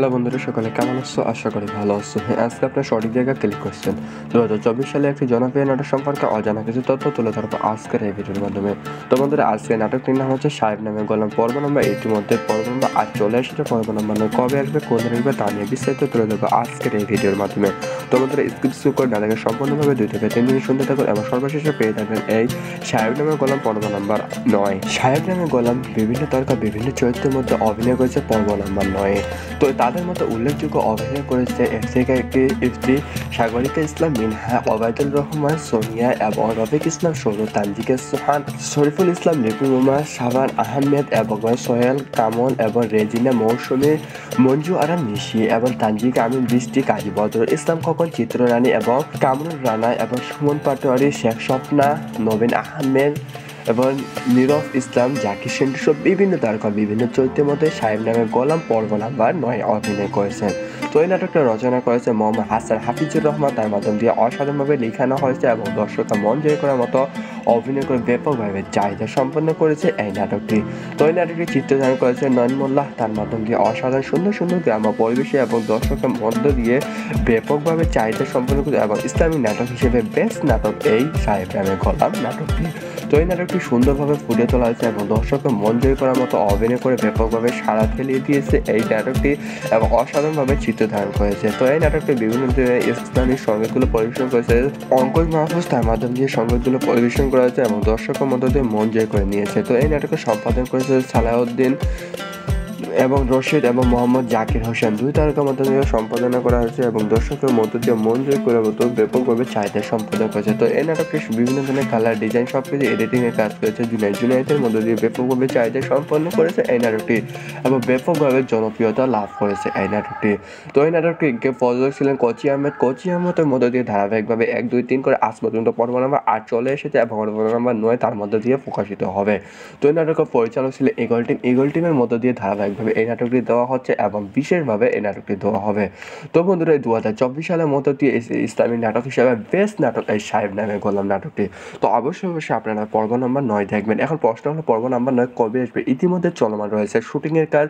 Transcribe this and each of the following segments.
Hello বন্ধুরা, সকালে কেমন আছো? আশা করি ভালো আছো। আজকে আপনার সঠিক জায়গায় ক্লিক করছেন। 2024 সালে একটি জনপ্রিয় নাটক সম্পর্কে অজানা কিছু তথ্য তুলে ধরবো আজকের এই ভিডিওর মাধ্যমে। তো বন্ধুরা, আজকে নাটকটির নাম হচ্ছে সাহেব নামে গোলাম। পর্ব নম্বর ইতিমধ্যে পর্ব নম্বর 8 চলে এসেছে। পর্ব নম্বর 9 কবে আসবে, কোন দিন আসবে তা নিয়ে বিস্তারিত তুলে ধরবো আজকের এই ভিডিওর মাধ্যমে। তো বন্ধুরা, স্কিপ করে না দেখে সম্পূর্ণভাবে 2 থেকে 3 মিনিট শুনতে থাকুন এবং সর্বশেষে পেয়ে থাকবেন এই সাহেব নামে গোলাম পর্ব নম্বর 9। সাহেব নামে গোলাম বিভিন্ন তারকা বিভিন্ন চরিত্রের মধ্যে অভিনয় করেছে পর্ব নম্বর 9। তো তাদের মধ্যে উল্লেখযোগ্য অভিনয় করেছে ইফতি, সাগরিকা ইসলাম মিনহা, ওবায়দুল রহমান সোনিয়া এবং রফিক ইসলাম সৌরভ, তানজিকা সোহান, শরীফুল ইসলাম লিপুমা, শাবান আহমেদ এবং সোহেল কামল এবং রেজিনা মৌসুমী, মঞ্জু আরা নিশি এবং তানজিকা আমিন বৃষ্টি, কাজী বদরুল ইসলাম খোকন, চিত্ররানী এবং কামরুল রানা এবং সুমন পাটোয়ারি, শেখ স্বপ্না, নবীন আহমেদ এবং নীরব ইসলাম, জাকির সেন্টু সব বিভিন্ন তারকা বিভিন্ন চরিত্রের মধ্যে সাহেব নামে গোলাম পর্ব নাম্বার 9 অভিনয় করেছেন। তো এই নাটকটা রচনা করেছে মোহাম্মদ হাসান হাফিজুর রহমান। তার মাধ্যম দিয়ে অসাধারণভাবে লেখানো হয়েছে এবং দর্শকরা মন জয় করার মতো অভিনয় করে ব্যাপকভাবে চাহিদা সম্পন্ন করেছে এই নাটকটি। তো এই নাটকটি চিত্রধারণ করেছে নয়ন মোল্লাহ। তার মাধ্যম দিয়ে অসাধারণ সুন্দর সুন্দর গ্রাম্য পরিবেশে এবং দর্শকের মধ্য দিয়ে ব্যাপকভাবে চাহিদা সম্পন্ন করেছে এবং ইসলামী নাটক হিসেবে বেস্ট নাটক এই সাহেব নামে গোলাম নাটকটি। তো এই নাটকটি সুন্দরভাবে ফুটে তোলা হয়েছে এবং দর্শককে মন জয় করার মতো অভিনয় করে ব্যাপকভাবে সাড়া ফেলিয়ে দিয়েছে এই নাটকটি এবং অসাধারণভাবে চিত্র ধারণ করেছে। তো এই নাটকটি বিভিন্ন ইসলামী সংগীতগুলো পরিবেশন করেছে অঙ্কুশ মাহফুজ। তার মাধ্যম দিয়ে সংগীতগুলো পরিবেশন করা হয়েছে এবং দর্শকের মধ্য দিয়ে মন জয় করে নিয়েছে। তো এই নাটকের সম্পাদন করেছে সালাউদ্দিন এবং রশিদ এবং মোহাম্মদ জাকির হোসেন, 2 তারকার মাধ্যমে সম্পাদনা করা হয়েছে এবং দর্শকের মধ্য দিয়ে মন জয় করার মতো ব্যাপকভাবে চাহিদা সম্পাদন করেছে। তো এই নাটকটি বিভিন্ন ধরনের কালার ডিজাইন সবকিছু এডিটিংয়ের কাজ করেছে জুনাইদের মধ্য দিয়ে ব্যাপকভাবে চাহিদা সম্পন্ন করেছে এই নাটকটি এবং ব্যাপকভাবে জনপ্রিয়তা লাভ করেছে এই নাটকটি। তো এই নাটকটিকে প্রযোজক ছিলেন কোচি আহমেদের মধ্য দিয়ে ধারাবাহিকভাবে 1, 2, 3 করে আজ পর্যন্ত পর্ব নম্বর 8 চলে এসেছে এবং পর্ব নম্বর 9 তার মধ্য দিয়ে প্রকাশিত হবে। তো এই নাটকের পরিচালক ছিলেন ইগল টিমের মধ্য দিয়ে ধারাবাহিক এই নাটকটি দেওয়া হচ্ছে এবং বিশেষভাবে এই নাটকটি দেওয়া হবে। তো বন্ধুরা, 2024 সালের মধ্যে দিয়ে ইসলামী নাটক হিসাবে বেস্ট নাটক এই সাহেব নামে গোলাম নাটকটি। তো অবশ্যই আপনারা পর্ব নম্বর 9 দেখবেন। এখন প্রশ্ন হলো পর্ব নম্বর 9 কবে আসবে? ইতিমধ্যে চলমান রয়েছে শুটিংয়ের কাজ।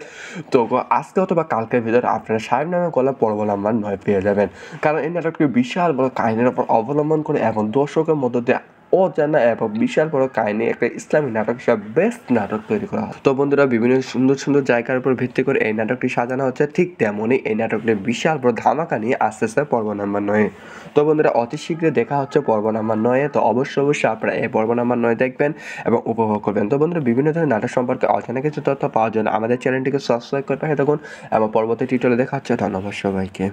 তো আজকে অথবা কালকের ভিতরে আপনারা সাহেব নামে গোলাম পর্ব নম্বর 9 পেয়ে যাবেন, কারণ এই নাটকটি বিশাল বড় কাহিনীর উপর অবলম্বন করে এবং দর্শকের মধ্য দিয়ে অজানা এবং বিশাল বড় কাহিনী একটা ইসলামী নাটক হিসাবে বেস্ট নাটক তৈরি করা হয়। তো বন্ধুরা, বিভিন্ন সুন্দর সুন্দর জায়গার উপর ভিত্তি করে এই নাটকটি সাজানো হচ্ছে। ঠিক তেমনই এই নাটকটি বিশাল বড় ধামাকা নিয়ে আসতেছে পর্ব নাম্বার 9। তো বন্ধুরা, অতি শীঘ্রই দেখা হচ্ছে পর্ব নাম্বার 9। তো অবশ্যই আপনারা এই পর্ব নাম্বার 9 দেখবেন এবং উপভোগ করবেন। তো বন্ধুরা, বিভিন্ন ধরনের নাটক সম্পর্কে অজানা কিছু তথ্য পাওয়ার জন্য আমাদের চ্যানেলটিকে সাবস্ক্রাইব করে পাঠিয়ে থাকুন এবং পরবর্তী টিউটোরিয়ালে দেখা হচ্ছে। ধন্যবাদ সবাইকে।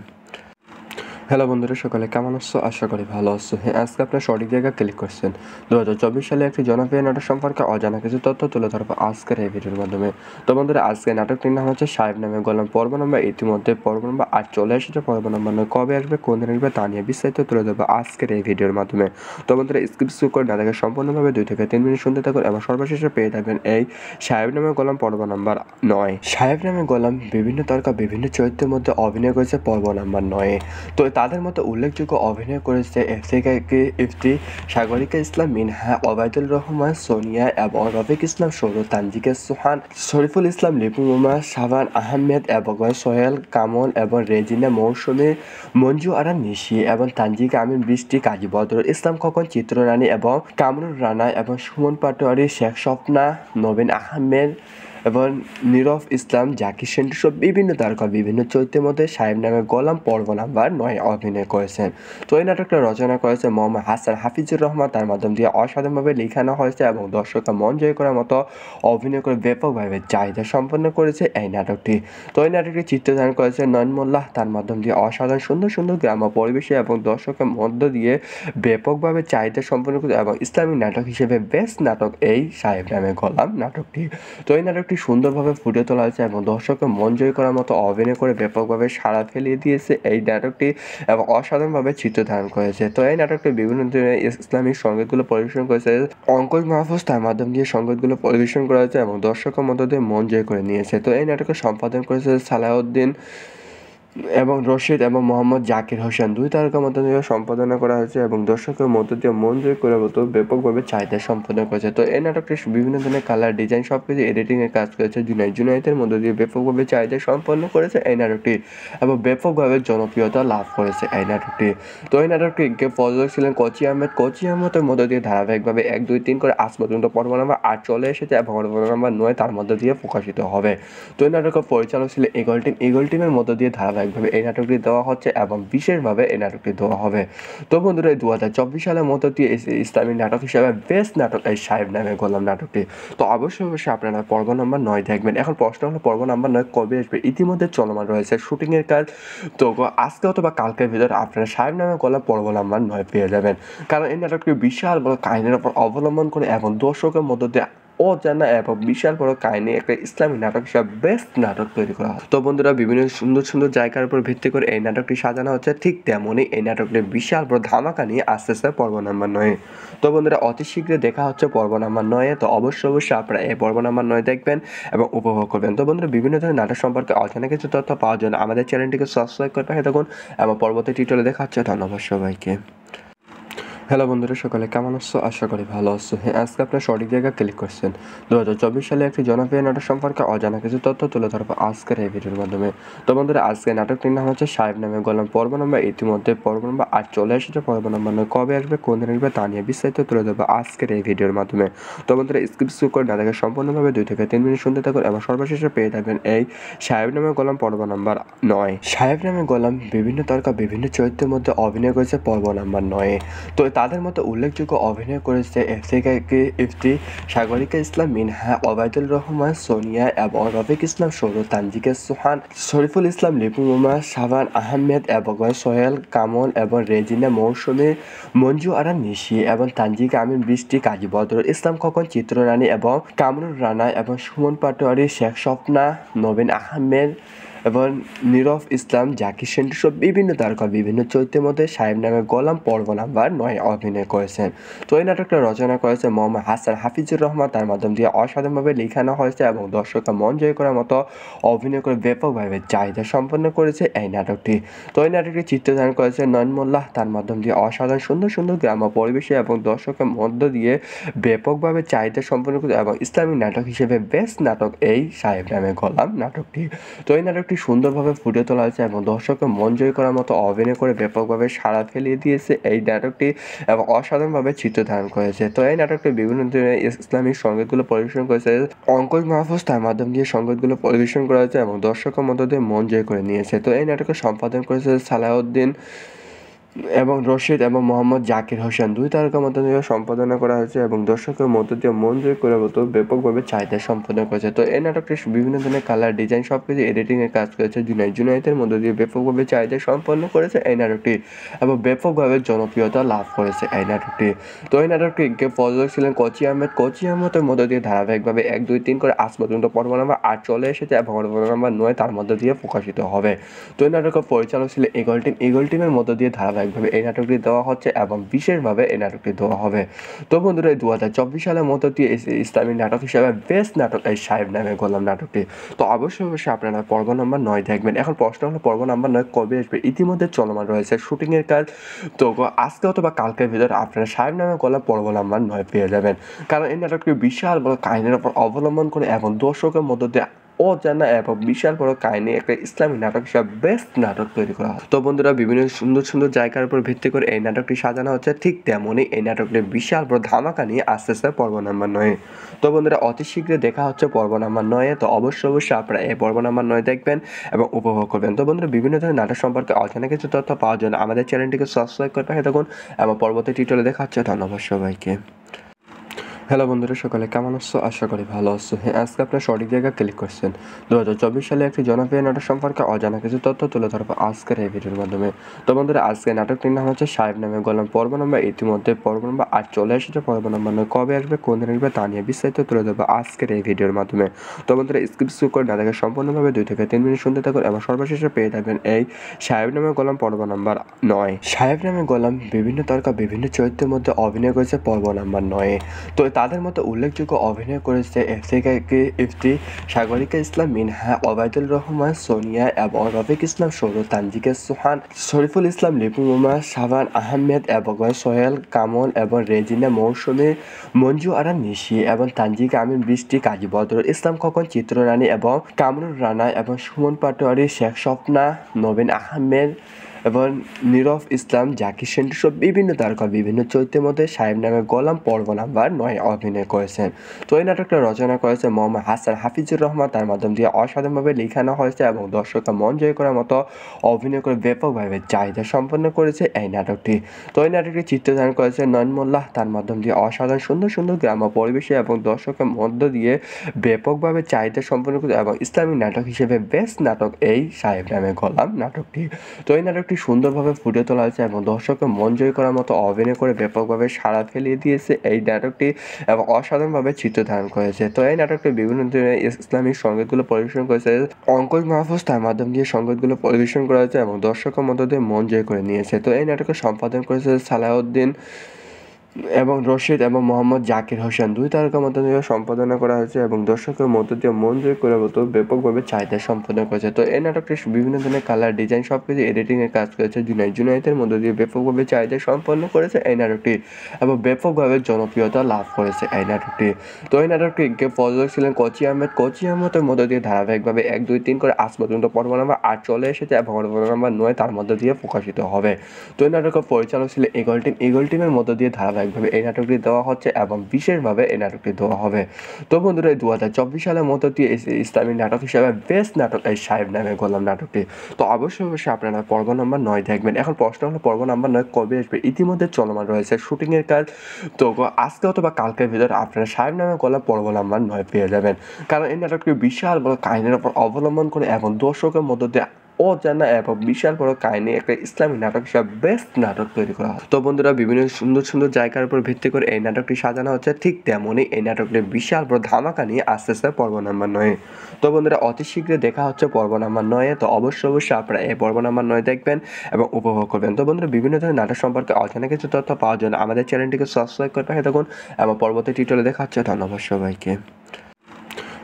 হ্যালো বন্ধুরা, সকালে কেমন আছো? আশা করি ভালো আছো। আজকে আপনার সঠিক জায়গায় ক্লিক করছেন। 2024 সালে একটি জনপ্রিয় নাটক সম্পর্কে অজানা কিছু তথ্য তুলে ধরবো আজকের এই ভিডিওর মাধ্যমে। তো বন্ধুরা, আজকে নাটকটির নাম হচ্ছে সাহেব নামে গোলাম। পর্ব নম্বর ইতিমধ্যে পর্ব নম্বর 8 চলে এসেছে। পর্ব নম্বর 9 কবে আসবে, কোন দিন আসবে তা নিয়ে বিস্তারিত তুলে ধরবো আজকের এই ভিডিওর মাধ্যমে। তো বন্ধুরা, স্কিপ করে না দেখে সম্পূর্ণভাবে 2 থেকে 3 মিনিট শুনতে থাকুন এবং সর্বশেষে পেয়ে থাকবেন এই সাহেব নামে গোলাম পর্ব নাম্বার 9। সাহেব নামে গোলাম বিভিন্ন তারকা বিভিন্ন চরিত্রের মধ্যে অভিনয় করেছে পর্ব নাম্বার 9। তো তাদের মধ্যে উল্লেখযোগ্য অভিনয় করেছে ইফতি, সাগরিকা ইসলাম মিনহা, ওবায়দুল রহমান সোনিয়া এবং রফিক ইসলাম সৌরভ, তানজিকা সোহান, শরীফুল ইসলাম লিপুমা, শাবান আহমেদ এবং সোহেল কামল এবং রেজিনা মৌসুমী, মঞ্জু আরা নিশি এবং তানজিকা আমিন বৃষ্টি, কাজী বদরুল ইসলাম খোকন, চিত্ররানী এবং কামরুল রানা এবং সুমন পাটোয়ারি, শেখ স্বপ্না, নবীন আহমেদ এবং নীরব ইসলাম, জাকির সেন্টু সব বিভিন্ন তারকা বিভিন্ন চরিত্রের মধ্যে সাহেব নামে গোলাম পর্ব নাম্বার 9 অভিনয় করেছেন। তো এই নাটকটা রচনা করেছে মোহাম্মদ হাসান হাফিজুর রহমান। তার মাধ্যম দিয়ে অসাধারণভাবে লেখানো হয়েছে এবং দর্শকরা মন জয় করার মতো অভিনয় করে ব্যাপকভাবে চাহিদা সম্পন্ন করেছে এই নাটকটি। তো এই নাটকটি চিত্রধারণ করেছে নয়ন মোল্লাহ। তার মাধ্যম দিয়ে অসাধারণ সুন্দর সুন্দর গ্রাম্য পরিবেশে এবং দর্শকের মধ্য দিয়ে ব্যাপকভাবে চাহিদা সম্পন্ন করেছে এবং ইসলামী নাটক হিসেবে বেস্ট নাটক এই সাহেব নামে গোলাম নাটকটি। তো এই নাটকটি সুন্দরভাবে ফুটে তোলা হয়েছে এবং দর্শকের মন জয় করার মতো অভিনয় করে ব্যাপকভাবে সাড়া ফেলিয়ে দিয়েছে এই নাটকটি এবং অসাধারণভাবে চিত্র ধারণ করেছে। তো এই নাটকটি বিভিন্ন ধরনের ইসলামিক সংগীতগুলো পরিবেশন করেছে অঙ্কুশ মাহফুজ। তার মাধ্যম দিয়ে সংগীতগুলো পরিবেশন করা হয়েছে এবং দর্শকের মধ্য দিয়ে মন জয় করে নিয়েছে। তো এই নাটকের সম্পাদন করেছে সালাউদ্দিন এবং রশিদ এবং মোহাম্মদ জাকির হোসেন দুই তারকার মধ্য দিয়ে সম্পাদনা করা হয়েছে এবং দর্শকের মধ্য দিয়ে মন জয় করে মতো ব্যাপকভাবে চাহিদা সম্পাদন করেছে। তো এই নাটকটি বিভিন্ন ধরনের কালার ডিজাইন সব কিছু এডিটিংয়ের কাজ করেছে জুনাইদের মধ্য দিয়ে ব্যাপকভাবে চাহিদা সম্পন্ন করেছে এই নাটকটি এবং ব্যাপকভাবে জনপ্রিয়তা লাভ করেছে এই নাটকটি। তো এই নাটকটিকে প্রযোজক ছিলেন কোচি আহমেদের মধ্য দিয়ে ধারাবাহিকভাবে 1, 2, 3 করে আজ পর্যন্ত পর্ব নাম্বার 8 চলে এসেছে এবং পর্ব নাম্বার 9 তার মধ্য দিয়ে প্রকাশিত হবে। তো এই নাটকের পরিচালক ছিলেন ইগল টিমের মধ্য দিয়ে ধারাবাহিকভাবে এই নাটকটি দেওয়া হচ্ছে এবং বিশেষভাবে এই নাটকটি দেওয়া হবে। তো বন্ধুরা, 2024 সালের মধ্য দিয়ে ইসলামী নাটক হিসাবে বেস্ট নাটক এই সাহেব নামে গোলাম নাটকটি। তো অবশ্যই আপনারা পর্ব নাম্বার 9 দেখবেন। এখন প্রশ্ন হলো পর্ব নাম্বার 9 কবে আসবে? ইতিমধ্যে চলমান রয়েছে শুটিংয়ের কাজ। তো আজকে অথবা কালকের ভিতরে আপনারা সাহেব নামে গোলাম পর্ব নাম্বার 9 পেয়ে যাবেন। কারণ এই নাটকটি বিশাল বড় কাহিনীর উপর অবলম্বন করে এবং দর্শকের মধ্য দিয়ে অজানা এবং বিশাল বড় কাহিনী একটা ইসলামী নাটক হিসাবে বেস্ট নাটক তৈরি করা হয়। তো বন্ধুরা, বিভিন্ন সুন্দর জায়গার উপর ভিত্তি করে এই নাটকটি সাজানো হচ্ছে। ঠিক তেমনই এই নাটকটি বিশাল বড় ধামাকা নিয়ে আসতেছে পর্ব নাম্বার 9। তো বন্ধুরা, অতি শীঘ্রই দেখা হচ্ছে পর্ব নাম্বার 9। তো অবশ্যই আপনারা এই পর্ব নাম্বার 9 দেখবেন এবং উপভোগ করবেন। তো বন্ধুরা, বিভিন্ন ধরনের নাটক সম্পর্কে অজানা কিছু তথ্য পাওয়ার জন্য আমাদের চ্যানেলটিকে সাবস্ক্রাইব করে পাশে থাকুন এবং পরবর্তী টিউটোরিয়ালে দেখা হচ্ছে। ধন্যবাদ সবাইকে। হ্যালো বন্ধুরা, সকালে কেমন আছো? আশা করি ভালো আছো। হ্যাঁ, আজকে আপনার সঠিক জায়গায় ক্লিক করছেন। 2024 সালে একটি জনপ্রিয় নাটক সম্পর্কে অজানা কিছু তথ্য তুলে ধরবো আজকের এই ভিডিওর মাধ্যমে। তো বন্ধুরা, আজকে নাটকটির নাম হচ্ছে সাহেব নামে গোলাম। পর্ব নম্বর ইতিমধ্যে পর্ব নম্বর 8 চলে এসেছে। পর্ব নম্বর 9 কবে আসবে, কোন দিন আসবে তা নিয়ে বিস্তারিত তুলে ধরবো আজকের এই ভিডিওর মাধ্যমে। তো বন্ধুরা, স্কিপ করে না দেখে সম্পূর্ণভাবে 2 থেকে 3 মিনিট শুনতে থাকুন এবং সর্বশেষে পেয়ে যাবেন এই সাহেব নামে গোলাম পর্ব নাম্বার 9। সাহেব নামে গোলাম বিভিন্ন তারকা বিভিন্ন চরিত্রের মধ্যে অভিনয় করেছে পর্ব নাম্বার 9। তো তাদের মধ্যে উল্লেখযোগ্য অভিনয় করেছে ইফতি, সাগরিকা ইসলাম মিনহা, ওবায়দুল রহমান সোনিয়া এবং রফিক ইসলাম সৌরভ, তানজিকা সোহান, শরীফুল ইসলাম লিপু, মোমা শাবান আহমেদ এবং সোহেল কামল এবং রেজিনা মৌসুমী, মঞ্জু আরা নিশি এবং তানজিকা আমিন বৃষ্টি, কাজী বদরুল ইসলাম খোকন, চিত্ররানী এবং কামরুল রানা এবং সুমন পাটোয়ারি, শেখ স্বপ্না, নবীন আহমেদ এবং নীরব ইসলাম, জাকির সেন্টু সব বিভিন্ন তারকা বিভিন্ন চরিত্রের মধ্যে সাহেব নামে গোলাম পর্ব নাম্বার 9 অভিনয় করেছেন। তো এই নাটকটা রচনা করেছে মোহাম্মদ হাসান হাফিজুর রহমান। তার মাধ্যম দিয়ে অসাধারণভাবে লেখানো হয়েছে এবং দর্শকরা মন জয় করার মতো অভিনয় করে ব্যাপকভাবে চাহিদা সম্পন্ন করেছে এই নাটকটি। তো এই নাটকটি চিত্রধারণ করেছে নয়ন মোল্লাহ। তার মাধ্যম দিয়ে অসাধারণ সুন্দর গ্রাম্য পরিবেশে এবং দর্শকের মধ্য দিয়ে ব্যাপকভাবে চাহিদা সম্পন্ন করেছে এবং ইসলামী নাটক হিসেবে বেস্ট নাটক এই সাহেব নামে গোলাম নাটকটি। তো এই নাটকটি সুন্দরভাবে ফুটে তোলা হয়েছে এবং দর্শকের মন জয় করার মতো অভিনয় করে ব্যাপকভাবে সাড়া ফেলিয়ে দিয়েছে এই নাটকটি এবং অসাধারণভাবে চিত্র ধারণ করেছে। তো এই নাটকটি বিভিন্ন ধরনের ইসলামিক সংগীতগুলো পরিবেশন করেছে অঙ্কুশ মাহফুজ। তার মাধ্যম দিয়ে সংগীতগুলো পরিবেশন করা হয়েছে এবং দর্শকের মধ্য দিয়ে মন জয় করে নিয়েছে। তো এই নাটকের সম্পাদন করেছে সালাউদ্দিন এবং রশিদ এবং মোহাম্মদ জাকির হোসেন দুই তারকার মধ্য দিয়ে সম্পাদনা করা হয়েছে এবং দর্শকের মধ্য দিয়ে মন জয় করে মতো ব্যাপকভাবে চাহিদা সম্পাদন করেছে। তো এই নাটকটি বিভিন্ন ধরনের কালার ডিজাইন সব কিছু এডিটিংয়ের কাজ করেছে জুনাইদের মধ্য দিয়ে ব্যাপকভাবে চাহিদা সম্পন্ন করেছে এই নাটকটি এবং ব্যাপকভাবে জনপ্রিয়তা লাভ করেছে এই নাটকটি। তো এই নাটকটিকে প্রযোজক ছিলেন কোচি আহমেদের মধ্য দিয়ে ধারাবাহিকভাবে 1, 2, 3 করে আজ পর্যন্ত পর্ব নাম্বার 8 চলে এসেছে এবং পর্ব নাম্বার 9 তার মধ্য দিয়ে প্রকাশিত হবে। তো এই নাটকের পরিচালক ছিলেন ইগল টিমের মধ্য দিয়ে ধারাবাহিকভাবে এই নাটকটি দেওয়া হচ্ছে এবং বিশেষভাবে এই নাটকটি দেওয়া হবে। তো বন্ধুরা, 2024 সালের মধ্য দিয়ে ইসলামী নাটক হিসাবে বেস্ট নাটক এই সাহেব নামে গোলাম নাটকটি। তো অবশ্যই আপনারা পর্ব নাম্বার 9 দেখবেন। এখন প্রশ্ন হলো পর্ব নাম্বার 9 কবে আসবে? ইতিমধ্যে চলমান রয়েছে শুটিংয়ের কাজ। তো আজকে অথবা কালকের ভিতরে আপনারা সাহেব নামে গোলাম পর্ব নাম্বার 9 পেয়ে যাবেন। কারণ এই নাটকটি বিশাল বড় কাহিনীর উপর অবলম্বন করে এবং দর্শকের মধ্য দিয়ে অজানা এবং বিশাল বড় কাহিনী একটা ইসলামী নাটক হিসাবে বেস্ট নাটক তৈরি করা হয়। তো বন্ধুরা, বিভিন্ন সুন্দর জায়গার উপর ভিত্তি করে এই নাটকটি সাজানো হচ্ছে। ঠিক তেমনই এই নাটকটি বিশাল বড় ধামাকা নিয়ে আসতেছে পর্ব নাম্বার 9। তো বন্ধুরা, অতি শীঘ্রই দেখা হচ্ছে পর্ব নাম্বার 9। তো অবশ্যই আপনারা এই পর্ব নাম্বার 9 দেখবেন এবং উপভোগ করবেন। তো বন্ধুরা, বিভিন্ন ধরনের নাটক সম্পর্কে অজানা কিছু তথ্য পাওয়ার জন্য আমাদের চ্যানেলটিকে সাবস্ক্রাইব করে পাশে থাকুন এবং পরবর্তী টিউটোরিয়ালে দেখা হচ্ছে। ধন্যবাদ সবাইকে। হ্যালো বন্ধুরা, সকালে কেমন আছো? আশা করি ভালো আছো। হ্যাঁ, আজকে আপনার সঠিক জায়গায় ক্লিক করছেন। 2024 সালে একটি জনপ্রিয় নাটক সম্পর্কে অজানা কিছু তথ্য তুলে ধরবো আজকের এই ভিডিওর মাধ্যমে। তো বন্ধুরা, আজকে নাটকটির নাম হচ্ছে সাহেব নামে গোলাম। পর্ব নম্বর ইতিমধ্যে পর্ব নম্বর 8 চলে এসেছে। পর্ব নম্বর 9 কবে আসবে, কোন দিন আসবে তা নিয়ে বিস্তারিত তুলে ধরবো আজকের এই ভিডিওর মাধ্যমে। তো বন্ধুরা, স্কিপ করে না দেখে সম্পূর্ণভাবে 2 থেকে 3 মিনিট শুনতে থাকুন এবং সর্বশেষে পেয়ে যাবেন এই সাহেব নামে গোলাম পর্ব নাম্বার 9। সাহেব নামে গোলাম বিভিন্ন তারকা বিভিন্ন চরিত্রের মধ্যে অভিনয় করেছে পর্ব নাম্বার 9। তো তাদের মধ্যে উল্লেখযোগ্য অভিনয় করেছে ইফতি, সাগরিকা ইসলাম মিনহা, ওবায়দুল রহমান সোনিয়া এবং রফিক ইসলাম সৌরভ, তানজিকা সুহান, শরীফুল ইসলাম লিপু, মোমা শাবান আহমেদ এবং সোহেল কামল এবং রেজিনা মৌসুমী, মঞ্জু আরা নিশি এবং তানজিকা আমিন বৃষ্টি, কাজী বদরুল ইসলাম খোকন, চিত্ররানী এবং কামরুল রানা এবং সুমন পাটোয়ারি, শেখ স্বপ্না, নবীন আহমেদ এবং নীরব ইসলাম, জাকির সেন্টু সব বিভিন্ন তারকা বিভিন্ন চরিত্রের মধ্যে সাহেব নামে গোলাম পর্ব নাম্বার 9 অভিনয় করেছেন। তো এই নাটকটা রচনা করেছে মোহাম্মদ হাসান হাফিজুর রহমান, তার মাধ্যম দিয়ে অসাধারণভাবে লেখানো হয়েছে এবং দর্শকরা মন জয় করার মতো অভিনয় করে ব্যাপকভাবে চাহিদা সম্পন্ন করেছে এই নাটকটি। তো এই নাটকটি চিত্রধারণ করেছে নয়ন মোল্লাহ, তার মাধ্যম দিয়ে অসাধারণ সুন্দর সুন্দর গ্রাম্য পরিবেশে এবং দর্শকের মধ্য দিয়ে ব্যাপকভাবে চাহিদা সম্পন্ন করেছে এবং ইসলামিক নাটক হিসেবে বেস্ট নাটক এই সাহেব নামে গোলাম নাটকটি। তো এই নাটকটি সুন্দরভাবে ফুটে তোলা হয়েছে এবং দর্শকের মন জয় করার মতো অভিনয় করে ব্যাপকভাবে সাড়া ফেলিয়ে দিয়েছে এই নাটকটি এবং অসাধারণভাবে চিত্র ধারণ করেছে। তো এই নাটকটি বিভিন্ন ধরনের ইসলামিক সংগীতগুলো পরিবেশন করেছে অঙ্কুশ মাহফুজ, তার মাধ্যম দিয়ে সংগীতগুলো পরিবেশন করা হয়েছে এবং দর্শকের মধ্য দিয়ে মন জয় করে নিয়েছে। তো এই নাটকের সম্পাদন করেছে সালাউদ্দিন এবং রশিদ এবং মোহাম্মদ জাকির হোসেন, দুই তারকার মধ্য দিয়ে সম্পাদনা করা হয়েছে এবং দর্শকের মধ্য দিয়ে মন জয় করার মতো ব্যাপকভাবে চাহিদা সম্পাদন করেছে। তো এই নাটকটি বিভিন্ন ধরনের কালার ডিজাইন সব কিছু এডিটিংয়ের কাজ করেছে জুনাইদের মধ্য দিয়ে ব্যাপকভাবে চাহিদা সম্পন্ন করেছে এই নাটকটি এবং ব্যাপকভাবে জনপ্রিয়তা লাভ করেছে এই নাটকটি। তো এই নাটকটিকে প্রযোজক ছিলেন কোচি আহমেদের মধ্য দিয়ে ধারাবাহিকভাবে 1, 2, 3 করে আজ পর্যন্ত পর্ব নাম্বার 8 চলে এসেছে এবং পর্ব নাম্বার 9 তার মধ্য দিয়ে প্রকাশিত হবে। তো এই নাটকের পরিচালক ছিলেন ইগল টিমের মধ্য দিয়ে ধারাবাহিকভাবে এই নাটকটি দেওয়া হচ্ছে এবং বিশেষভাবে এই নাটকটি দেওয়া হবে। তো বন্ধুরা, 2024 সালের মধ্য দিয়ে ইসলামিক নাটক হিসেবে বেস্ট নাটক এই সাহেব নামে গোলাম নাটকটি। তো অবশ্যই আপনারা পর্ব নাম্বার 9 দেখবেন। এখন প্রশ্ন হলো পর্ব নাম্বার 9 কবে আসবে? ইতিমধ্যে চলমান রয়েছে শুটিংয়ের কাজ। তো আজকে অথবা কালকের ভিতরে আপনারা সাহেব নামে গোলাম পর্ব নাম্বার 9 পেয়ে যাবেন, কারণ এই নাটকটি বিশাল বড় কাহিনীর উপর অবলম্বন করে এবং দর্শকের মধ্য দিয়ে অজানা এবং বিশাল বড় কাহিনী একটা ইসলামিক নাটক হিসাবে বেস্ট নাটক তৈরি করা হয়। তো বন্ধুরা, বিভিন্ন সুন্দর সুন্দর জায়গার উপর ভিত্তি করে এই নাটকটি সাজানো হচ্ছে, ঠিক তেমনই এই নাটকটি বিশাল বড় ধামাকা নিয়ে আসতেছে পর্ব নাম্বার 9। তো বন্ধুরা, অতি শীঘ্রই দেখা হচ্ছে পর্ব নাম্বার 9। তো অবশ্যই আপনারা এই পর্ব নাম্বার 9 দেখবেন এবং উপভোগ করবেন। তো বন্ধুরা, বিভিন্ন ধরনের নাটক সম্পর্কে অজানা কিছু তথ্য পাওয়ার জন্য আমাদের চ্যানেলটিকে সাবস্ক্রাইব করে পাঠিয়ে থাকুন এবং পরবর্তী টিউটোরিয়ালে দেখা হচ্ছে। ধন্যবাদ সবাইকে।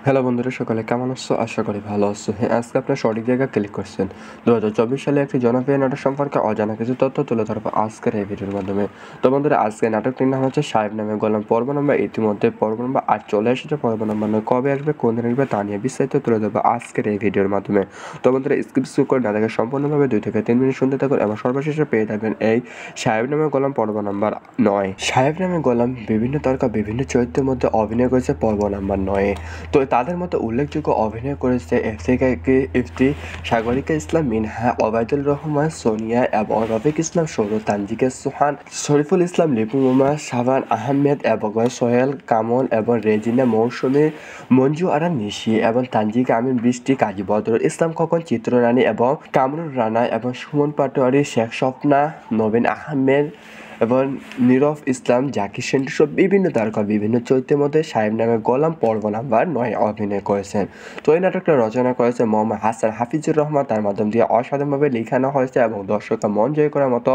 হ্যালো বন্ধুরা, সকালে কেমন আছো? আশা করি ভালো আছো। হ্যাঁ, আজকে আপনার সঠিক জায়গায় ক্লিক করছেন। 2024 সালে একটি জনপ্রিয় নাটক সম্পর্কে অজানা কিছু তথ্য তুলে ধরবো আজকের এই ভিডিওর মাধ্যমে। তো বন্ধুরা, আজকে নাটকটির নাম হচ্ছে সাহেব নামে গোলাম। পর্ব নম্বর ইতিমধ্যে পর্ব নম্বর 8 চলে এসেছে। পর্ব নম্বর 9 কবে আসবে, কোন দিন আসবে তা নিয়ে বিস্তারিত তুলে ধরবো আজকের এই ভিডিওর মাধ্যমে। তো বন্ধুরা, স্কিপ করে না দেখে সম্পূর্ণভাবে 2 থেকে 3 মিনিট শুনতে থাকুন এবং সর্বশেষে পেয়ে যাবেন এই সাহেব নামে গোলাম পর্ব নাম্বার 9। সাহেব নামে গোলাম বিভিন্ন তারকা বিভিন্ন চরিত্রের মধ্যে অভিনয় করেছে পর্ব নাম্বার 9। তো তাদের মধ্যে উল্লেখযোগ্য অভিনয় করেছে ইফতি, সাগরিকা ইসলাম মিনহা, ওবায়দুল রহমান সোনিয়া এবং রফিক ইসলাম সৌরভ, তানজিকা সুহান, শরীফুল ইসলাম লিপু, মোমা শাবান আহমেদ এবং সোহেল কামল এবং রেজিনা মৌসুমী, মঞ্জু আরা নিশি এবং তানজিকা আমিন বৃষ্টি, কাজী বদরুল ইসলাম খোকন, চিত্ররানী এবং কামরুল রানা এবং সুমন পাটোয়ারি, শেখ স্বপ্না, নবীন আহমেদ এবং নীরব ইসলাম, জাকির সেন্টু সব বিভিন্ন তারকা বিভিন্ন চরিত্রের মধ্যে সাহেব নামে গোলাম পর্ব নাম্বার 9 অভিনয় করেছেন। তো এই নাটকটা রচনা করেছে মোহাম্মদ হাসান হাফিজুর রহমান, তার মাধ্যম দিয়ে অসাধারণভাবে লেখানো হয়েছে এবং দর্শকরা মন জয় করার মতো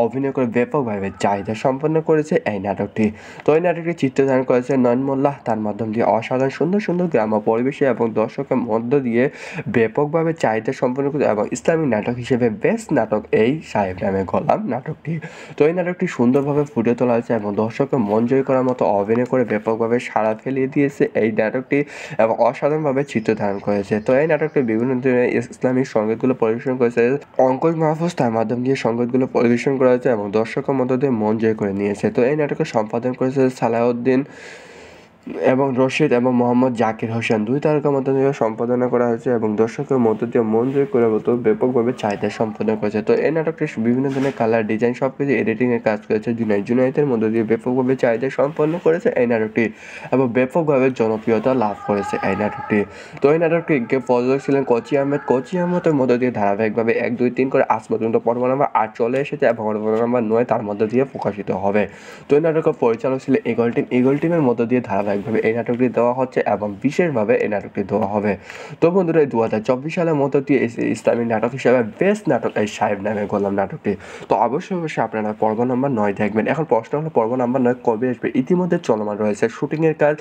অভিনয় করে ব্যাপকভাবে চাহিদা সম্পন্ন করেছে এই নাটকটি। তো এই নাটকটি চিত্রধারণ করেছে নয়ন মোল্লাহ, তার মাধ্যম দিয়ে অসাধারণ সুন্দর সুন্দর গ্রাম্য পরিবেশে এবং দর্শকের মধ্য দিয়ে ব্যাপকভাবে চাহিদা সম্পন্ন করেছে এবং ইসলামিক নাটক হিসেবে বেস্ট নাটক এই সাহেব নামে গোলাম নাটকটি। তো এই নাটকটি সুন্দরভাবে ফুটে তোলা হয়েছে এবং দর্শকের মন জয় করার মতো অভিনয় করে ব্যাপকভাবে সাড়া ফেলিয়ে দিয়েছে এই নাটকটি এবং অসাধারণভাবে চিত্র ধারণ করেছে। তো এই নাটকটি বিভিন্ন ধরনের ইসলামিক সংগীতগুলো পরিবেশন করেছে অঙ্কুশ মাহফুজ, তার মাধ্যম দিয়ে সংগীতগুলো পরিবেশন করা হয়েছে এবং দর্শকের মধ্য দিয়ে মন জয় করে নিয়েছে। তো এই নাটকের সম্পাদন করেছে সালাউদ্দিন এবং রশিদ এবং মোহাম্মদ জাকির হোসেন, দুই তারকার মধ্য দিয়ে সম্পাদনা করা হয়েছে এবং দর্শকের মধ্য দিয়ে মন জয় করার মতো ব্যাপকভাবে চাহিদা সম্পাদন করেছে। তো এই নাটকটি বিভিন্ন ধরনের কালার ডিজাইন সব কিছু এডিটিংয়ের কাজ করেছে জুনাইদের মধ্য দিয়ে ব্যাপকভাবে চাহিদা সম্পন্ন করেছে এই নাটকটি এবং ব্যাপকভাবে জনপ্রিয়তা লাভ করেছে এই নাটকটি। তো এই নাটকটিকে প্রযোজক ছিলেন কোচি আহমেদের মধ্য দিয়ে ধারাবাহিকভাবে 1, 2, 3 করে আজ পর্যন্ত পর্ব নাম্বার 8 চলে এসেছে এবং পর্ব নাম্বার 9 তার মধ্য দিয়ে প্রকাশিত হবে। তো এই নাটকের পরিচালক ছিলেন ইগল টিমের মধ্য দিয়ে ধারাবাহিক ধারাবাহিকভাবে এই নাটকটি দেওয়া হচ্ছে এবং বিশেষভাবে এই নাটকটি দেওয়া হবে। তো বন্ধুরা, এই 2024 সালের মধ্য দিয়ে ইসলামিক নাটক হিসেবে বেস্ট নাটক এই সাহেব নামে গোলাম নাটকটি। তো অবশ্যই আপনারা পর্ব নম্বর 9 দেখবেন। এখন প্রশ্ন হলো পর্ব নম্বর 9 কবে আসবে? ইতিমধ্যে চলমান রয়েছে শুটিংয়ের কাজ।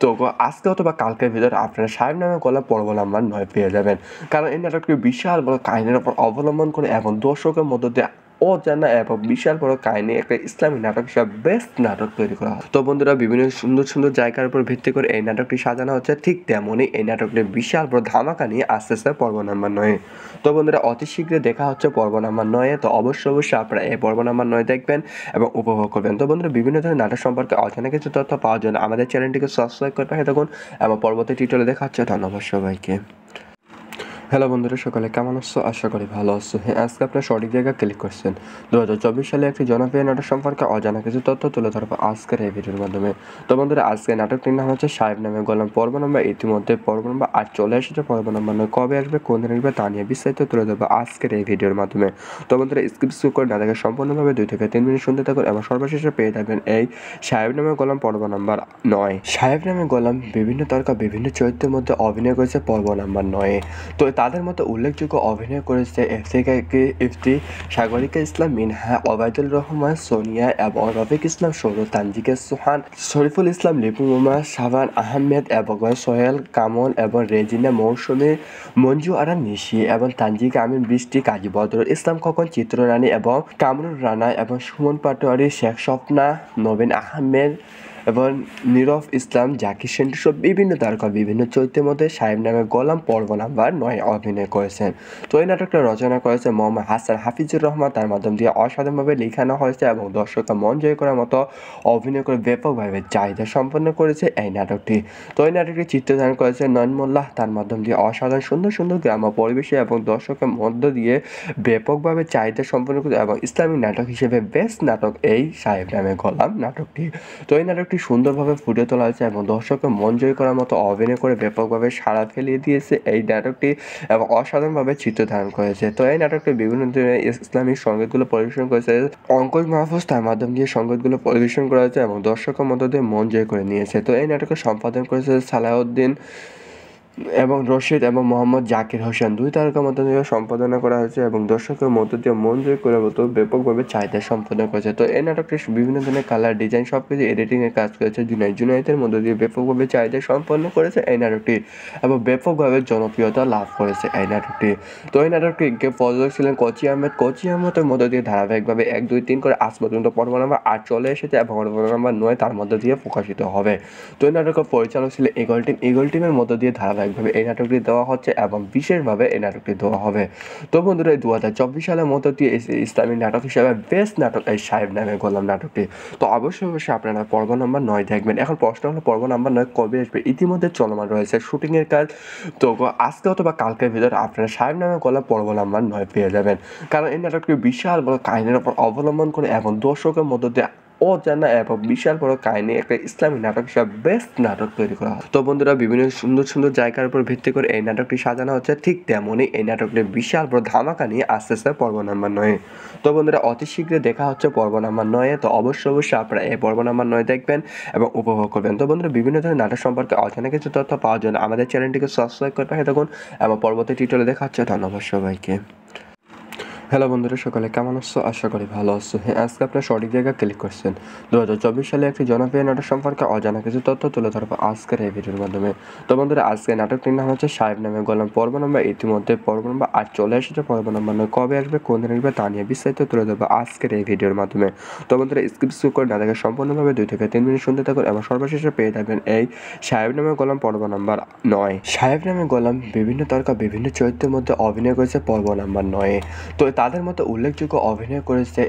তো আজকে অথবা কালকের ভিতরে আপনারা সাহেব নামে গোলাম পর্ব নম্বর 9 পেয়ে যাবেন। কারণ এই নাটকটি বিশাল বড় কাহিনীর উপর অবলম্বন করে এবং দর্শকের মধ্য দিয়ে অজানা এবং বিশাল বড় কাহিনী একটা ইসলামিক নাটক হিসাবে বেস্ট নাটক তৈরি করা হয়। তো বন্ধুরা, বিভিন্ন সুন্দর সুন্দর জায়গার উপর ভিত্তি করে এই নাটকটি সাজানো হচ্ছে। ঠিক তেমনই এই নাটকটি বিশাল বড় ধামাকা নিয়ে আসতেছে পর্ব নাম্বার 9। তো বন্ধুরা, অতি শীঘ্রই দেখা হচ্ছে পর্ব নাম্বার 9। তো অবশ্যই আপনারা এই পর্ব নাম্বার 9 দেখবেন এবং উপভোগ করবেন। তো বন্ধুরা, বিভিন্ন ধরনের নাটক সম্পর্কে অজানা কিছু তথ্য পাওয়ার জন্য আমাদের চ্যানেলটিকে সাবস্ক্রাইব করে পাঠিয়ে থাকুন এবং পরবর্তী টিউটোরিয়ালে দেখা হচ্ছে। ধন্যবাদ সবাইকে। হ্যালো বন্ধুরা, সকালে কেমন আছো? আশা করি ভালো আছো। হ্যাঁ, আজকে আপনার সঠিক জায়গায় ক্লিক করছেন। 2024 সালে একটি জনপ্রিয় নাটক সম্পর্কে অজানা কিছু তথ্য তুলে ধরবো আজকের এই ভিডিওর মাধ্যমে। তো বন্ধুরা, আজকে নাটকটির নাম হচ্ছে সাহেব নামে গোলাম। পর্ব নম্বর ইতিমধ্যে পর্ব নম্বর 8 চলে এসেছে। পর্ব নম্বর 9 কবে আসবে, কোন দিন আসবে তা নিয়ে বিস্তারিত তুলে ধরবো আজকের এই ভিডিওর মাধ্যমে। তো বন্ধুরা, স্কিপ করে না দেখে সম্পূর্ণভাবে 2 থেকে 3 মিনিট শুনতে থাকুন এবং সর্বশেষে পেয়ে যাবেন এই সাহেব নামে গোলাম পর্ব নম্বর 9। সাহেব নামে গোলাম বিভিন্ন তারকা বিভিন্ন চরিত্রের মধ্যে অভিনয় করেছে পর্ব নম্বর 9। তো তাদের মধ্যে উল্লেখযোগ্য অভিনয় করেছে ইফতি, সাগরিকা ইসলাম মিনহা, ওবায়দুল রহমান সোনিয়া এবং রফিক ইসলাম সৌরভ, তানজিকা সুহান, শরীফুল ইসলাম লিপু, মোমা শাবান আহমেদ এবং সোহেল কামল এবং রেজিনা মৌসুমী, মঞ্জু আরা নিশি এবং তানজিকা আমিন বৃষ্টি, কাজী বদরুল ইসলাম খোকন, চিত্ররানী এবং কামরুল রানা এবং সুমন পাটোয়ারি, শেখ স্বপ্না, নবীন আহমেদ এবং নীরব ইসলাম, জাকির সেন্টু সব বিভিন্ন তারকা বিভিন্ন চরিত্রের মধ্যে সাহেব নামে গোলাম পর্ব নাম্বার 9 অভিনয় করেছেন। তো এই নাটকটা রচনা করেছে মোহাম্মদ হাসান হাফিজুর রহমান। তার মাধ্যম দিয়ে অসাধারণভাবে লেখানো হয়েছে এবং দর্শকরা মন জয় করার মতো অভিনয় করে ব্যাপকভাবে চাহিদা সম্পন্ন করেছে এই নাটকটি। তো এই নাটকটি চিত্রধারণ করেছে নয়ন মোল্লাহ। তার মাধ্যম দিয়ে অসাধারণ সুন্দর সুন্দর গ্রাম্য পরিবেশে এবং দর্শকের মধ্য দিয়ে ব্যাপকভাবে চাহিদা সম্পন্ন করে এবং ইসলামিক নাটক হিসেবে বেস্ট নাটক এই সাহেব নামে গোলাম নাটকটি। তো এই নাটকটি সুন্দরভাবে ফুটে তোলা হয়েছে এবং দর্শকের মন জয় করার মতো অভিনয় করে ব্যাপকভাবে সাড়া ফেলিয়ে দিয়েছে এই নাটকটি এবং অসাধারণভাবে চিত্র ধারণ করেছে। তো এই নাটকটি বিভিন্ন ধরনের ইসলামিক সংগীতগুলো পরিবেশন করেছে অঙ্কুশ মাহফুজ। তার মাধ্যম দিয়ে সংগীতগুলো পরিবেশন করা হয়েছে এবং দর্শকের মধ্য দিয়ে মন জয় করে নিয়েছে। তো এই নাটকের সম্পাদন করেছে সালাউদ্দিন এবং রশিদ এবং মোহাম্মদ জাকির হোসেন, 2 তারকার মধ্য দিয়ে সম্পাদনা করা হয়েছে এবং দর্শকের মধ্য দিয়ে মন জয় করার মতো ব্যাপকভাবে চাহিদা সম্পাদন করেছে। তো এই নাটকটি বিভিন্ন ধরনের কালার ডিজাইন সব কিছু এডিটিংয়ের কাজ করেছে জুনাইদের মধ্য দিয়ে ব্যাপকভাবে চাহিদা সম্পন্ন করেছে এই নাটকটি এবং ব্যাপকভাবে জনপ্রিয়তা লাভ করেছে এই নাটকটি। তো এই নাটকটিকে প্রযোজক ছিলেন কোচি আহমেদের মধ্য দিয়ে ধারাবাহিকভাবে 1, 2, 3 করে আজ পর্যন্ত পর্ব নম্বর 8 চলে এসেছে এবং পর্ব নম্বর 9 তার মধ্য দিয়ে প্রকাশিত হবে। তো এই নাটকের পরিচালক ছিলেন ইগল টিমের মধ্য দিয়ে ধারাবাহিকভাবে এই নাটকটি দেওয়া হচ্ছে এবং বিশেষভাবে এই নাটকটি দেওয়া হবে। তো বন্ধুরা, এই 2024 সালের মধ্য দিয়ে ইসলামিক নাটক হিসেবে বেস্ট নাটক এই সাহেব নামে গোলাম নাটকটি। তো অবশ্যই আপনারা পর্ব নম্বর 9 দেখবেন। এখন প্রশ্ন হলো পর্ব নম্বর 9 কবে আসবে? ইতিমধ্যে চলমান রয়েছে শুটিংয়ের কাজ। তো আজকে অথবা কালকের ভিতরে আপনারা সাহেব নামে গোলাম পর্ব নম্বর 9 পেয়ে যাবেন। কারণ এই নাটকটি বিশাল বড় কাহিনীর উপর অবলম্বন করে এবং দর্শকের মধ্য দিয়ে অজানা এবং বিশাল বড় কাহিনী একটা ইসলামিক নাটক হিসাবে বেস্ট নাটক তৈরি করা হয়। তো বন্ধুরা, বিভিন্ন সুন্দর সুন্দর জায়গার উপর ভিত্তি করে এই নাটকটি সাজানো হচ্ছে। ঠিক তেমনই এই নাটকটি বিশাল বড় ধামাকা নিয়ে আসতেছে পর্ব নাম্বার 9। তো বন্ধুরা, অতি শীঘ্রই দেখা হচ্ছে পর্ব নাম্বার 9। তো অবশ্যই আপনারা এই পর্ব নাম্বার 9 দেখবেন এবং উপভোগ করবেন। তো বন্ধুরা, বিভিন্ন ধরনের নাটক সম্পর্কে অজানা কিছু তথ্য পাওয়ার জন্য আমাদের চ্যানেলটিকে সাবস্ক্রাইব করে পাঠিয়ে থাকুন এবং পরবর্তী টিউটোরিয়ালে দেখা হচ্ছে। ধন্যবাদ সবাইকে। হ্যালো বন্ধুরা, সকালে কেমন আছো? আশা করি ভালো আছো। হ্যাঁ, আজকে আপনার সঠিক জায়গায় ক্লিক করছেন। 2024 সালে একটি জনপ্রিয় নাটক সম্পর্কে অজানা কিছু তথ্য তুলে ধরবো আজকের এই ভিডিওর মাধ্যমে। তো বন্ধুরা, আজকে নাটকটির নাম হচ্ছে সাহেব নামে গোলাম। পর্ব নম্বর ইতিমধ্যে পর্ব নম্বর 8 চলে এসেছে। পর্ব নম্বর 9 কবে আসবে, কোন দিন আসবে তা নিয়ে বিস্তারিত তুলে ধরবো আজকের এই ভিডিওর মাধ্যমে। তো বন্ধুরা, স্কিপ করে না দেখে সম্পূর্ণভাবে 2 থেকে 3 মিনিট শুনতে থাকুন এবং সর্বশেষে পেয়ে যাবেন এই সাহেব নামে গোলাম পর্ব নাম্বার 9। সাহেব নামে গোলাম বিভিন্ন তারকা বিভিন্ন চরিত্রের মধ্যে অভিনয় করেছে পর্ব নাম্বার 9। তো তাদের মধ্যে উল্লেখযোগ্য অভিনয় করেছে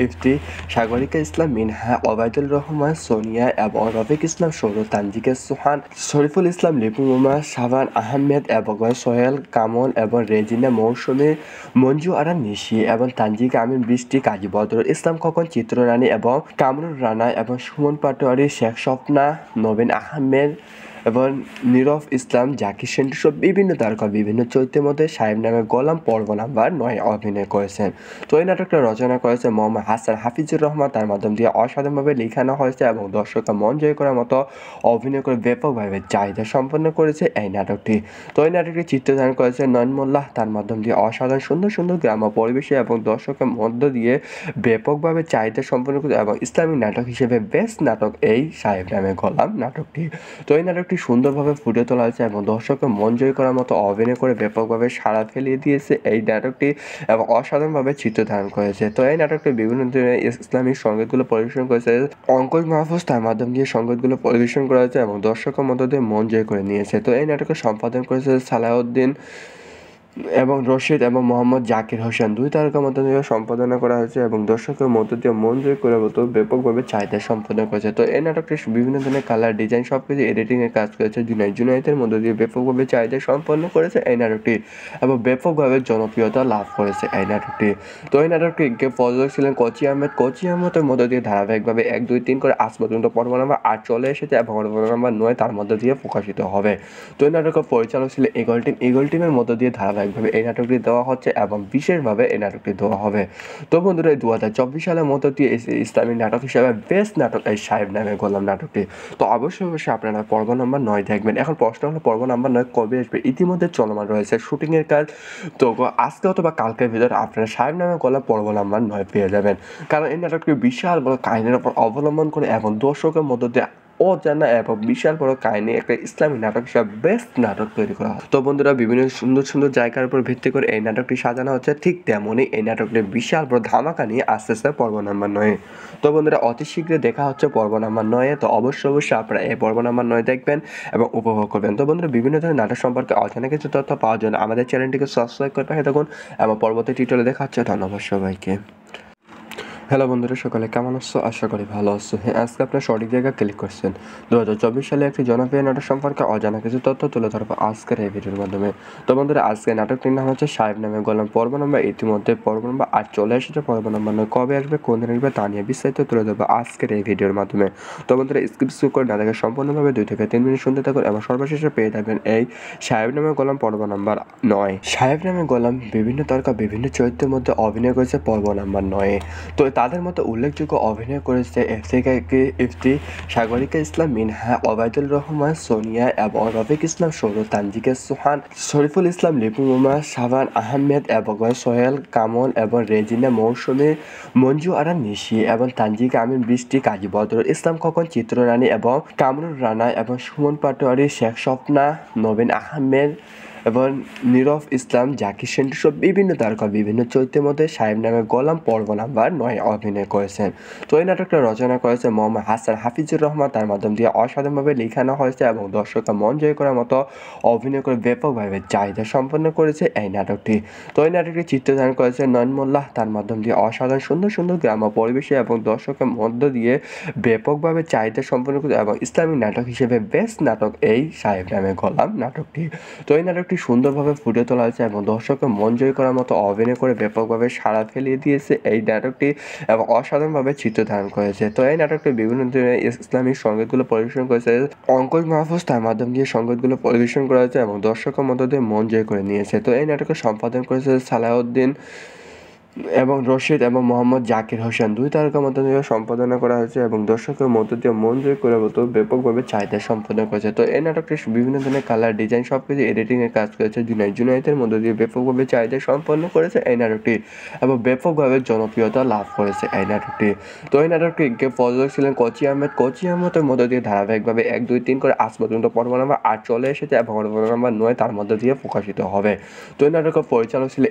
ইফতি, সাগরিকা ইসলাম মিনহা, ওবায়দুল রহমান সোনিয়া এবং রফিক ইসলাম সৌরভ, তানজিকা সুহান, শরীফুল ইসলাম লিপু, মোমা শাবান আহমেদ এবং সোহেল কামল এবং রেজিনা মৌসুমী, মঞ্জু আরা নিশি এবং তানজিকা আমিন বৃষ্টি, কাজী বদরুল ইসলাম খোকন, চিত্ররানী এবং কামরুল রানা এবং সুমন পাটোয়ারি, শেখ স্বপ্না, নবীন আহমেদ এবং নীরব ইসলাম, জাকির সেন্টু সহ বিভিন্ন তারকা বিভিন্ন চরিত্রের মধ্যে সাহেব নামে গোলাম পর্ব নাম্বার 9 অভিনয় করেছেন। তো এই নাটকটা রচনা করেছে মোহাম্মদ হাসান হাফিজুর রহমান, তার মাধ্যম দিয়ে অসাধারণভাবে লেখানো হয়েছে এবং দর্শকরা মন জয় করার মতো অভিনয় করে ব্যাপকভাবে চাহিদা সম্পন্ন করেছে এই নাটকটি। তো এই নাটকটি চিত্রধারণ করেছে নয়ন মোল্লাহ, তার মাধ্যম দিয়ে অসাধারণ সুন্দর সুন্দর গ্রাম্য পরিবেশে এবং দর্শকের মধ্য দিয়ে ব্যাপকভাবে চাহিদা সম্পন্ন করে এবং ইসলামিক নাটক হিসেবে বেস্ট নাটক এই সাহেব নামে গোলাম নাটকটি। তো এই নাটকটি সুন্দরভাবে ফুটে তোলা হয়েছে এবং দর্শকের মন জয় করার মতো অভিনয় করে ব্যাপকভাবে সাড়া ফেলিয়ে দিয়েছে এই নাটকটি এবং অসাধারণভাবে চিত্র ধারণ করেছে। তো এই নাটকটি বিভিন্ন ধরনের ইসলামিক সংগীতগুলো পরিবেশন করেছে অঙ্কুশ মাহফুজ, তার মাধ্যম দিয়ে সংগীতগুলো পরিবেশন করা হয়েছে এবং দর্শকের মধ্য দিয়ে মন জয় করে নিয়েছে। তো এই নাটকের সম্পাদন করেছে সালাউদ্দিন এবং রশিদ এবং মোহাম্মদ জাকির হোসেন, দুই তারকার মধ্য দিয়ে সম্পাদনা করা হয়েছে এবং দর্শকের মধ্য দিয়ে মন জয় করে মতো ব্যাপকভাবে চাহিদা সম্পাদন করেছে। তো এই নাটকটি বিভিন্ন ধরনের কালার, ডিজাইন সব কিছু এডিটিংয়ের কাজ করেছে জুনাইদের মধ্য দিয়ে ব্যাপকভাবে চাহিদা সম্পন্ন করেছে এই নাটকটি এবং ব্যাপকভাবে জনপ্রিয়তা লাভ করেছে এই নাটকটি। তো এই নাটকটিকে প্রযোজক ছিলেন কোচি আহমেদের মধ্য দিয়ে ধারাবাহিকভাবে 1, 2, 3 করে আজ পর্যন্ত পর্ব নাম্বার 8 চলে এসেছে এবং পর্ব নাম্বার 9 তার মধ্য দিয়ে প্রকাশিত হবে। তো এই নাটকের পরিচালক ছিলেন ইগল টিমের মধ্য দিয়ে ধারাবাহিকভাবে এই নাটকটি দেওয়া হচ্ছে এবং বিশেষভাবে এই নাটকটি দেওয়া হবে। তো বন্ধুরা, 2024 সালের মধ্য দিয়ে ইসলামিক নাটক হিসাবে বেস্ট নাটক এই সাহেব নামে গোলাম নাটকটি। তো অবশ্যই আপনারা পর্ব নাম্বার 9 দেখবেন। এখন প্রশ্ন হলো পর্ব নাম্বার 9 কবে আসবে? ইতিমধ্যে চলমান রয়েছে শুটিংয়ের কাজ। তো আজকে অথবা কালকের ভিতরে আপনারা সাহেব নামে গোলাম পর্ব নাম্বার 9 পেয়ে যাবেন, কারণ এই নাটকটি বিশাল বড় কাহিনীর উপর অবলম্বন করে এবং দর্শকের মধ্য দিয়ে অজানা এবং বিশাল বড় কাহিনী একটা ইসলামিক নাটক হিসাবে বেস্ট নাটক তৈরি করা হয়। তো বন্ধুরা, বিভিন্ন সুন্দর সুন্দর জায়গার উপর ভিত্তি করে এই নাটকটি সাজানো হচ্ছে, ঠিক তেমনই এই নাটকটি বিশাল বড় ধামাকা নিয়ে আসতেছে পর্ব নাম্বার 9। তো বন্ধুরা, অতি শীঘ্রই দেখা হচ্ছে পর্ব নাম্বার 9। তো অবশ্যই আপনারা এই পর্ব নাম্বার 9 দেখবেন এবং উপভোগ করবেন। তো বন্ধুরা, বিভিন্ন ধরনের নাটক সম্পর্কে অজানা কিছু তথ্য পাওয়ার জন্য আমাদের চ্যানেলটিকে সাবস্ক্রাইব করে পাঠিয়ে থাকুন এবং পরবর্তী টিউটোরিয়ালে দেখা হচ্ছে। ধন্যবাদ সবাইকে। হ্যালো বন্ধুরা, সকালে কেমন আছো? আশা করি ভালো আছো। হ্যাঁ, আজকে আপনার সঠিক জায়গায় ক্লিক করছেন। 2024 সালে একটি জনপ্রিয় নাটক সম্পর্কে অজানা কিছু তথ্য তুলে ধরবো আজকের এই ভিডিওর মাধ্যমে। তো বন্ধুরা, আজকে নাটকটির নাম হচ্ছে সাহেব নামে গোলাম পর্ব নম্বর। ইতিমধ্যে পর্ব নম্বর 8 চলে এসেছে। পর্ব নম্বর 9 কবে আসবে, কোন দিন আসবে তা নিয়ে বিস্তারিত তুলে ধরবো আজকের এই ভিডিওর মাধ্যমে। তো বন্ধুরা, স্কিপ করে না দেখে সম্পূর্ণভাবে 2 থেকে 3 মিনিট শুনতে থাকুন এবং সর্বশেষে পেয়ে যাবেন এই সাহেব নামে গোলাম পর্ব নম্বর 9। সাহেব নামে গোলাম বিভিন্ন তারকা বিভিন্ন চরিত্রের মধ্যে অভিনয় করেছে পর্ব নম্বর 9। তো তাদের মধ্যে উল্লেখযোগ্য অভিনয় করেছে ইফতি, সাগরিকা ইসলাম মিনহা, ওবায়দুল রহমান সোনিয়া এবং রফিক ইসলাম সৌরভ, তানজিকা সুহান, শরীফুল ইসলাম লিপু, মোমা শাবান আহমেদ এবং সোহেল কামল এবং রেজিনা মৌসুমী, মঞ্জু আরা নিশি এবং তানজিকা আমিন বৃষ্টি, কাজী বদরুল ইসলাম খোকন, চিত্ররানী এবং কামরুল রানা এবং সুমন পাটোয়ারি, শেখ স্বপ্না, নবীন আহমেদ এবং নীরব ইসলাম, জাকির সেন্টু সহ বিভিন্ন তারকা বিভিন্ন চরিত্রের মধ্যে সাহেব নামে গোলাম পর্ব নাম্বার 9 অভিনয় করেছেন। তো এই নাটকটা রচনা করেছে মোহাম্মদ হাসান হাফিজুর রহমান, তার মাধ্যম দিয়ে অসাধারণভাবে লেখানো হয়েছে এবং দর্শকরা মন জয় করার মতো অভিনয় করে ব্যাপকভাবে চাহিদা সম্পন্ন করেছে এই নাটকটি। তো এই নাটকটি চিত্রধারণ করেছে নয়ন মোল্লাহ, তার মাধ্যম দিয়ে অসাধারণ সুন্দর সুন্দর গ্রাম্য পরিবেশে এবং দর্শকের মধ্য দিয়ে ব্যাপকভাবে চাহিদা সম্পন্ন করে এবং ইসলামিক নাটক হিসেবে বেস্ট নাটক এই সাহেব নামে গোলাম নাটকটি। তো এই নাটকটি সুন্দরভাবে ফুটে তোলা হয়েছে এবং দর্শকের মন জয় করার মতো অভিনয় করে ব্যাপকভাবে সাড়া ফেলিয়ে দিয়েছে এই নাটকটি এবং অসাধারণভাবে চিত্র ধারণ করেছে। তো এই নাটকটি বিভিন্ন ধরনের ইসলামিক সংগীতগুলো পরিবেশন করেছে অঙ্কুশ মাহফুজ, তার মাধ্যম দিয়ে সংগীতগুলো পরিবেশন করা হয়েছে এবং দর্শকের মধ্য দিয়ে মন জয় করে নিয়েছে। তো এই নাটকের সম্পাদন করেছে সালাউদ্দিন এবং রশিদ এবং মোহাম্মদ জাকির হোসেন, দুই তারকার মধ্য দিয়ে সম্পাদনা করা হয়েছে এবং দর্শকের মধ্য দিয়ে মন জয় করে মতো ব্যাপকভাবে চাহিদা সম্পাদন করেছে। তো এই নাটকটি বিভিন্ন ধরনের কালার, ডিজাইন সব কিছু এডিটিংয়ের কাজ করেছে জুনাইদের মধ্য দিয়ে ব্যাপকভাবে চাহিদা সম্পন্ন করেছে এই নাটকটি এবং ব্যাপকভাবে জনপ্রিয়তা লাভ করেছে এই নাটকটি। তো এই নাটকটিকে প্রযোজক ছিলেন কোচি আহমেদের মধ্য দিয়ে ধারাবাহিকভাবে 1, 2, 3 করে আজ পর্যন্ত পর্ব নাম্বার 8 চলে এসেছে এবং পর্ব নাম্বার 9 তার মধ্য দিয়ে প্রকাশিত হবে। তো এই নাটকের পরিচালক ছিলেন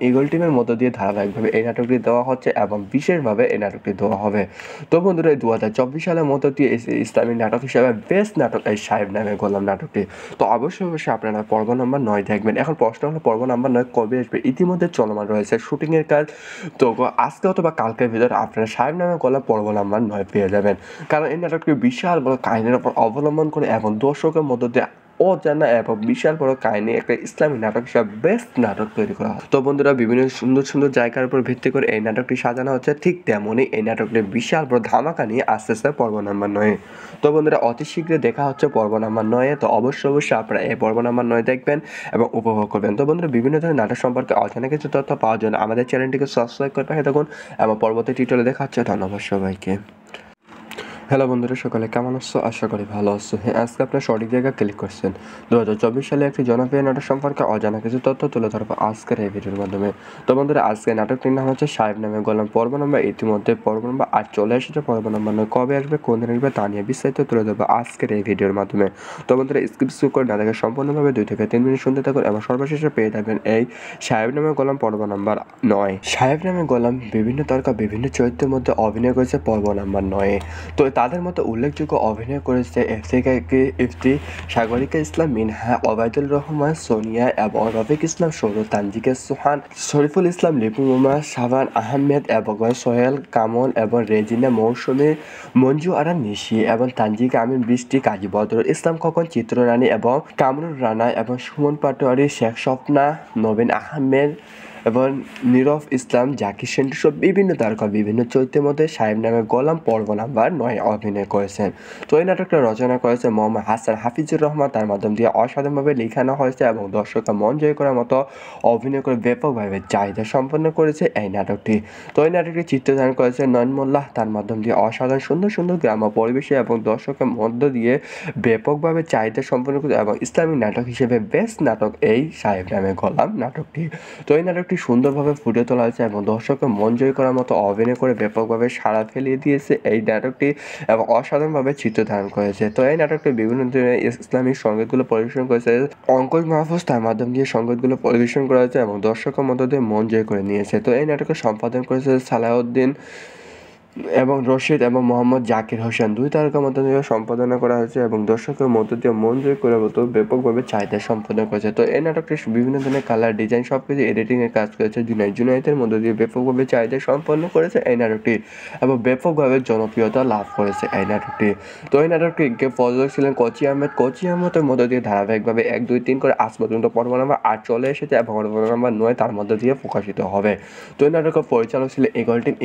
ইগল টিমের মধ্য দিয়ে ধারাবাহিকভাবে এই নাটকটি দেওয়া হচ্ছে এবং বিশেষভাবে এই নাটকটি দেওয়া হবে। তো বন্ধুরা, 2024 সালের মধ্য দিয়ে ইসলামিক নাটক হিসাবে বেস্ট নাটক এই সাহেব নামে গোলাম নাটকটি। তো অবশ্যই আপনারা পর্ব নাম্বার 9 দেখবেন। এখন প্রশ্ন হলো পর্ব নাম্বার 9 কবে আসবে? ইতিমধ্যে চলমান রয়েছে শুটিংয়ের কাজ। তো আজকে অথবা কালকের ভিতরে আপনারা সাহেব নামে গোলাম পর্ব নাম্বার 9 পেয়ে যাবেন, কারণ এই নাটকটি বিশাল বড় কাহিনীর উপর অবলম্বন করে এবং দর্শকের মধ্য দিয়ে অজানা এবং বিশাল বড় কাহিনী একটা ইসলামী নাটক হিসাবে বেস্ট নাটক তৈরি করা হয়। তো বন্ধুরা, বিভিন্ন সুন্দর সুন্দর জায়গার উপর ভিত্তি করে এই নাটকটি সাজানো হচ্ছে, ঠিক তেমনই এই নাটকটি বিশাল বড় ধামাকা নিয়ে আসতেছে পর্ব নাম্বার 9। তো বন্ধুরা, অতি শীঘ্রই দেখা হচ্ছে পর্ব নাম্বার 9। তো অবশ্যই আপনারা এই পর্ব নাম্বার 9 দেখবেন এবং উপভোগ করবেন। তো বন্ধুরা, বিভিন্ন ধরনের নাটক সম্পর্কে অজানা কিছু তথ্য পাওয়ার জন্য আমাদের চ্যানেলটিকে সাবস্ক্রাইব করে পাশে থাকুন এবং পরবর্তী টিউটোরিয়ালে দেখা হচ্ছে। ধন্যবাদ সবাইকে। হ্যালো বন্ধুরা, সকালে কেমন আছো? আশা করি ভালো আছো। হ্যাঁ, আজকে আপনার সঠিক জায়গায় ক্লিক করছেন। 2024 সালে একটি জনপ্রিয় নাটক সম্পর্কে অজানা কিছু তথ্য তুলে ধরবো আজকের এই ভিডিওর মাধ্যমে। তো বন্ধুরা, আজকে নাটকটির নাম হচ্ছে সাহেব নামে গোলাম। পর্ব নম্বর ইতিমধ্যে পর্ব নম্বর 8 চলে এসেছে। পর্ব নম্বর 9 কবে আসবে, কোন দিন আসবে তা নিয়ে বিস্তারিত তুলে ধরবো আজকের এই ভিডিওর মাধ্যমে। তো বন্ধুরা, স্কিপ করে না দেখে সম্পূর্ণভাবে 2 থেকে 3 মিনিট শুনতে থাকুন এবং সর্বশেষে পেয়ে যাবেন এই সাহেব নামে গোলাম পর্ব নম্বর 9। সাহেব নামে গোলাম বিভিন্ন তারকা বিভিন্ন চরিত্রের মধ্যে অভিনয় করেছে পর্ব নম্বর 9। তো তাদের মধ্যে উল্লেখযোগ্য অভিনয় করেছে ইফতি, সাগরিকা ইসলাম মিনহা, ওবায়দুল রহমান সোনিয়া এবং রফিক ইসলাম সৌরভ, তানজিকা সুহান, শরীফুল ইসলাম লিপু, মোমা শাবান আহমেদ এবং সোহেল কামল এবং রেজিনা মৌসুমী, মঞ্জু আরা নিশি এবং তানজিকা আমিন বৃষ্টি, কাজী বদরুল ইসলাম খোকন, চিত্ররানী এবং কামরুল রানা এবং সুমন পাটোয়ারি, শেখ স্বপ্না, নবীন আহমেদ এবং নীরব ইসলাম, জাকির সেন্টু সব বিভিন্ন তারকা বিভিন্ন চরিত্রের মধ্যে সাহেব নামে গোলাম পর্ব নাম্বার 9 অভিনয় করেছেন। তো এই নাটকটা রচনা করেছে মোহাম্মদ হাসান হাফিজুর রহমান। তার মাধ্যম দিয়ে অসাধারণভাবে লেখানো হয়েছে এবং দর্শকরা মন জয় করার মতো অভিনয় করে ব্যাপকভাবে চাহিদা সম্পন্ন করেছে এই নাটকটি। তো এই নাটকটি চিত্রধারণ করেছে নয়ন মোল্লাহ। তার মাধ্যম দিয়ে অসাধারণ সুন্দর সুন্দর গ্রাম্য পরিবেশে এবং দর্শকের মধ্য দিয়ে ব্যাপকভাবে চাহিদা সম্পন্ন করে এবং ইসলামিক নাটক হিসেবে বেস্ট নাটক এই সাহেব নামে গোলাম নাটকটি। তো এই নাটকটি সুন্দরভাবে ফুটে তোলা হয়েছে এবং দর্শকের মন জয় করার মতো অভিনয় করে ব্যাপকভাবে সাড়া ফেলিয়ে দিয়েছে এই নাটকটি এবং অসাধারণভাবে চিত্র ধারণ করেছে। তো এই নাটকটি বিভিন্ন ধরনের ইসলামিক সংগীতগুলো পরিবেশন করেছে অঙ্কুশ মাহফুজ। তার মাধ্যম দিয়ে সংগীতগুলো পরিবেশন করা হয়েছে এবং দর্শকের মধ্য দিয়ে মন জয় করে নিয়েছে। তো এই নাটকের সম্পাদন করেছে সালাউদ্দিন এবং রশিদ এবং মোহাম্মদ জাকির হোসেন, 2 তারকার মধ্য দিয়ে সম্পাদনা করা হয়েছে এবং দর্শকের মধ্য দিয়ে মন জয় করার মতো ব্যাপকভাবে চাহিদা সম্পাদন করেছে। তো এই নাটকটি বিভিন্ন ধরনের কালার ডিজাইন সব কিছু এডিটিংয়ের কাজ করেছে জুনাইদের মধ্য দিয়ে ব্যাপকভাবে চাহিদা সম্পন্ন করেছে এই নাটকটি এবং ব্যাপকভাবে জনপ্রিয়তা লাভ করেছে এই নাটকটি। তো এই নাটকটিকে প্রযোজক ছিলেন কোচি আহমেদের মধ্য দিয়ে ধারাবাহিকভাবে 1, 2, 3 করে আজ পর্যন্ত পর্ব নম্বর 8 চলে এসেছে এবং পর্ব নম্বর 9 তার মধ্য দিয়ে প্রকাশিত হবে। তো এই নাটকের পরিচালক ছিলেন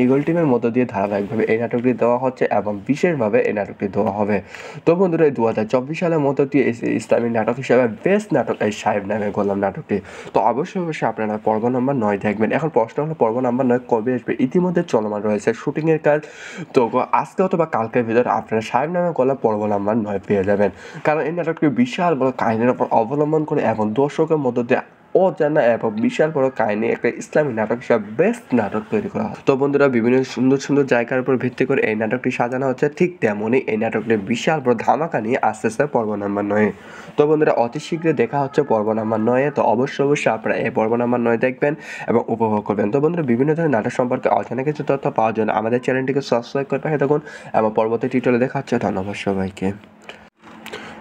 ইগল টিমের মধ্য দিয়ে ধারাবাহিকভাবে এই নাটকটি দেওয়া হচ্ছে এবং বিশেষভাবে এই নাটকটি দেওয়া হবে। তো বন্ধুরা, 2024 সালের মধ্য দিয়ে ইসলামিক নাটক হিসাবে বেস্ট নাটক এই সাহেব নামে গোলাম নাটকটি। তো অবশ্যই আপনারা পর্ব নম্বর 9 দেখবেন। এখন প্রশ্ন হলো পর্ব নম্বর 9 কবে আসবে? ইতিমধ্যে চলমান রয়েছে শুটিংয়ের কাজ। তো আজকে অথবা কালকের ভিতরে আপনারা সাহেব নামে গোলাম পর্ব নম্বর 9 পেয়ে যাবেন, কারণ এই নাটকটি বিশাল বড় কাহিনীর উপর অবলম্বন করে এবং দর্শকের মধ্য দিয়ে অজানা এবং বিশাল বড় কাহিনী একটা ইসলামী নাটক হিসাবে বেস্ট নাটক তৈরি করা হয়। তো বন্ধুরা, বিভিন্ন সুন্দর সুন্দর জায়গার উপর ভিত্তি করে এই নাটকটি সাজানো হচ্ছে, ঠিক তেমনই এই নাটকটি বিশাল বড় ধামাকা নিয়ে আসতেছে পর্ব নাম্বার 9। তো বন্ধুরা, অতি শীঘ্রই দেখা হচ্ছে পর্ব নাম্বার 9। তো অবশ্যই আপনারা এই পর্ব নাম্বার 9 দেখবেন এবং উপভোগ করবেন। তো বন্ধুরা, বিভিন্ন ধরনের নাটক সম্পর্কে অজানা কিছু তথ্য পাওয়ার জন্য আমাদের চ্যানেলটিকে সাবস্ক্রাইব করে পাশে থাকুন এবং পরবর্তী টিউটোরিয়ালে দেখা হচ্ছে। ধন্যবাদ সবাইকে।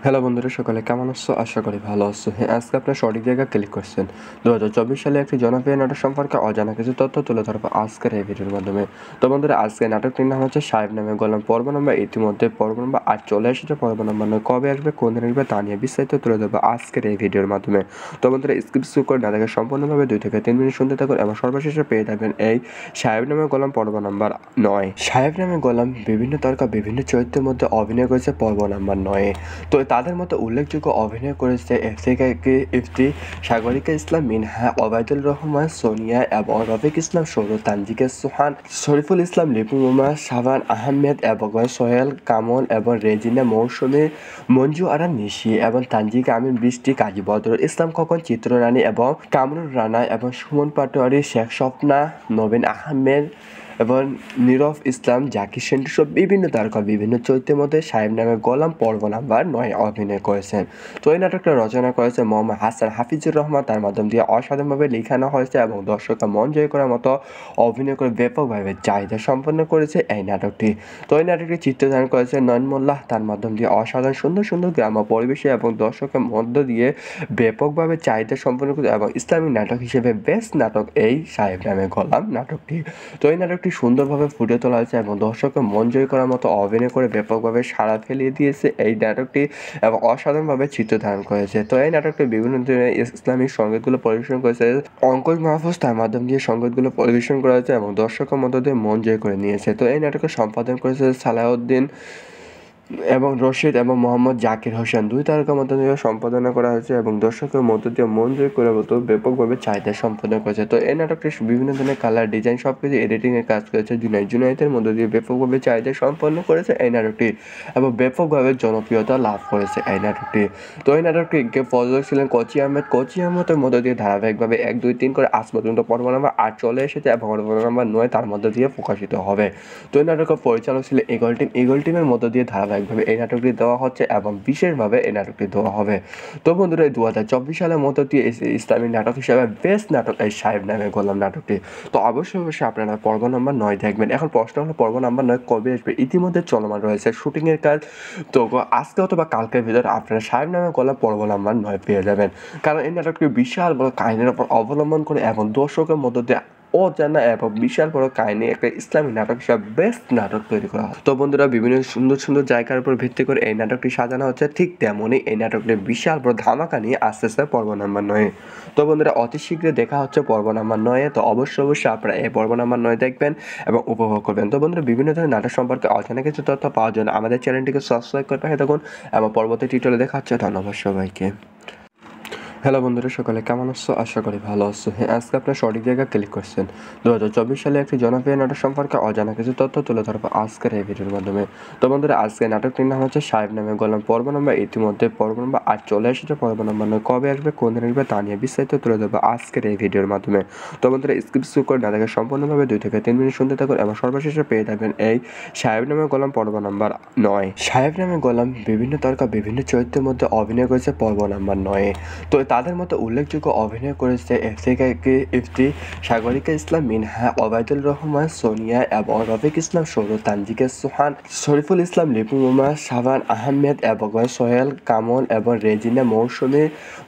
হ্যালো বন্ধুরা, সকালে কেমন আছো? আশা করি ভালো আছো। হ্যাঁ, আজকে আপনার সঠিক জায়গায় ক্লিক করছেন। 2024 সালে একটি জনপ্রিয় নাটক সম্পর্কে অজানা কিছু তথ্য তুলে ধরবো আজকের এই ভিডিওর মাধ্যমে। তো বন্ধুরা, আজকে নাটকটির নাম হচ্ছে সাহেব নামে গোলাম। পর্ব নম্বর ইতিমধ্যে পর্ব নম্বর 8 চলে এসেছে। পর্ব নম্বর 9 কবে আসবে, কোন দিন আসবে তা নিয়ে বিস্তারিত তুলে ধরবো আজকের এই ভিডিওর মাধ্যমে। তো বন্ধুরা, স্কিপ করে না দেখে সম্পূর্ণভাবে 2 থেকে 3 মিনিট শুনতে থাকুন এবং সর্বশেষে পেয়ে যাবেন এই সাহেব নামে গোলাম পর্ব নাম্বার 9। সাহেব নামে গোলাম বিভিন্ন তারকা বিভিন্ন চরিত্রের মধ্যে অভিনয় করেছে পর্ব নাম্বার 9। তো তাদের মধ্যে উল্লেখযোগ্য অভিনয় করেছে ইফতি, সাগরিকা ইসলাম মিনহা, ওবায়দুল রহমান সোনিয়া এবং রফিক ইসলাম সৌরভ, তানজিকা সুহান, শরীফুল ইসলাম লিপু, মোমা শাবান আহমেদ এবং সোহেল কামল এবং রেজিনা মৌসুমী, মঞ্জু আরা নিশি এবং তানজিকা আমিন বৃষ্টি, কাজী বদরুল ইসলাম খোকন, চিত্ররানী এবং কামরুল রানা এবং সুমন পাটোয়ারি, শেখ স্বপ্না, নবীন আহমেদ এবং নীরব ইসলাম, জাকির সেন্টু সব বিভিন্ন তারকা বিভিন্ন চরিত্রের মধ্যে সাহেব নামে গোলাম পর্ব নাম্বার 9 অভিনয় করেছেন। তো এই নাটকটা রচনা করেছে মোহাম্মদ হাসান হাফিজুর রহমান। তার মাধ্যম দিয়ে অসাধারণভাবে লেখানো হয়েছে এবং দর্শকরা মন জয় করার মতো অভিনয় করে ব্যাপকভাবে চাহিদা সম্পন্ন করেছে এই নাটকটি। তো এই নাটকটি চিত্রধারণ করেছে নয়ন মোল্লাহ। তার মাধ্যম দিয়ে অসাধারণ সুন্দর সুন্দর গ্রাম্য পরিবেশে এবং দর্শকের মধ্য দিয়ে ব্যাপকভাবে চাহিদা সম্পন্ন করে এবং ইসলামিক নাটক হিসেবে বেস্ট নাটক এই সাহেব নামে গোলাম নাটকটি। তো এই নাটকটি সুন্দরভাবে ফুটিয়ে তোলা হয়েছে এবং দর্শকের মন জয় করার মতো অভিনয় করে ব্যাপকভাবে সাড়া ফেলিয়ে দিয়েছে এই নাটকটি এবং অসাধারণভাবে চিত্র ধারণ করেছে। তো এই নাটকটি বিভিন্ন ধরনের ইসলামিক সংগীতগুলো পরিবেশন করেছে অঙ্কুশ মাহফুজ, তার মাধ্যম দিয়ে সংগীতগুলো পরিবেশন করা হয়েছে এবং দর্শকের মধ্য দিয়ে মন জয় করে নিয়েছে। তো এই নাটকের সম্পাদন করেছে সালাউদ্দিন এবং রশিদ এবং মোহাম্মদ জাকির হোসেন, দুই তারকার মধ্য দিয়ে সম্পাদনা করা হয়েছে এবং দর্শকের মধ্য দিয়ে মন জয় করে মতো ব্যাপকভাবে চাহিদা সম্পাদন করেছে। তো এই নাটকটি বিভিন্ন ধরনের কালার, ডিজাইন সবকিছু এডিটিংয়ের কাজ করেছে জুনাইদের মধ্য দিয়ে ব্যাপকভাবে চাহিদা সম্পন্ন করেছে এই নাটকটি এবং ব্যাপকভাবে জনপ্রিয়তা লাভ করেছে এই নাটকটি। তো এই নাটকটিকে প্রযোজক ছিলেন কোচি আহমেদের মধ্য দিয়ে ধারাবাহিকভাবে 1, 2, 3 করে আজ পর্যন্ত পর্ব নাম্বার 8 চলে এসেছে এবং পর্ব নাম্বার 9 তার মধ্য দিয়ে প্রকাশিত হবে। তো এই নাটকের পরিচালক ছিলেন ইগল টিমের মধ্য দিয়ে ধারাবাহিকভাবে এই নাটকটি দেওয়া হচ্ছে এবং বিশেষভাবে এই নাটকটি দেওয়া হবে। তো বন্ধুরা, 2024 সালের মধ্য দিয়ে ইসলামিক নাটক হিসাবে বেস্ট নাটক এই সাহেব নামে গোলাম নাটকটি। তো অবশ্যই আপনারা পর্ব নাম্বার 9 দেখবেন। এখন প্রশ্ন হলো পর্ব নাম্বার 9 কবে আসবে? ইতিমধ্যে চলমান রয়েছে শুটিংয়ের কাজ। তো আজকে অথবা কালকের ভিতরে আপনারা সাহেব নামে গোলাম পর্ব নাম্বার 9 পেয়ে যাবেন, কারণ এই নাটকটি বিশাল বড় কাহিনীর উপর অবলম্বন করে এবং দর্শকের মধ্য দিয়ে অজানা এবং বিশাল বড় কাহিনী একটা ইসলামিক নাটক হিসাবে বেস্ট নাটক তৈরি করা হয়। তো বন্ধুরা, বিভিন্ন সুন্দর সুন্দর জায়গার উপর ভিত্তি করে এই নাটকটি সাজানো হচ্ছে। ঠিক তেমনই এই নাটকটি বিশাল বড় ধামাকা নিয়ে আসতেছে পর্ব নাম্বার 9। তো বন্ধুরা, অতি শীঘ্রই দেখা হচ্ছে পর্ব নাম্বার 9। তো অবশ্যই আপনারা এই পর্ব নাম্বার 9 দেখবেন এবং উপভোগ করবেন। তো বন্ধুরা, বিভিন্ন ধরনের নাটক সম্পর্কে অজানা কিছু তথ্য পাওয়ার জন্য আমাদের চ্যানেলটিকে সাবস্ক্রাইব করে পাঠিয়ে থাকুন এবং পরবর্তী টিউটোরিয়ালে দেখা হচ্ছে। ধন্যবাদ সবাইকে। হ্যালো বন্ধুরা, সকালে কেমন আছো? আশা করি ভালো আছো। হ্যাঁ, আজকে আপনার সঠিক জায়গায় ক্লিক করছেন। 2024 সালে একটি জনপ্রিয় নাটক সম্পর্কে অজানা কিছু তথ্য তুলে ধরবো আজকের এই ভিডিওর মাধ্যমে। তো বন্ধুরা, আজকে নাটকটির নাম হচ্ছে সাহেব নামে গোলাম। পর্ব নম্বর ইতিমধ্যে পর্ব নম্বর 8 চলে এসেছে। পর্ব নম্বর 9 কবে আসবে, কোন দিন আসবে তা নিয়ে বিস্তারিত তুলে ধরবো আজকের এই ভিডিওর মাধ্যমে। তো বন্ধুরা, স্কিপ করে না দেখে সম্পূর্ণভাবে 2 থেকে 3 মিনিট শুনতে থাকুন এবং সর্বশেষে পেয়ে যাবেন এই সাহেব নামে গোলাম পর্ব নাম্বার 9। সাহেব নামে গোলাম বিভিন্ন তারকা বিভিন্ন চরিত্রের মধ্যে অভিনয় করেছে পর্ব নাম্বার 9। তো তাদের মধ্যে উল্লেখযোগ্য অভিনয় করেছে ইফতি, সাগরিকা ইসলাম মিনহা, ওবায়দুল রহমান সোনিয়া এবং রফিক ইসলাম সৌরভ, তানজিকা সুহান, শরীফুল ইসলাম লিপু, মোমা শাবান আহমেদ এবং সোহেল কামল এবং রেজিনা মৌসুমী,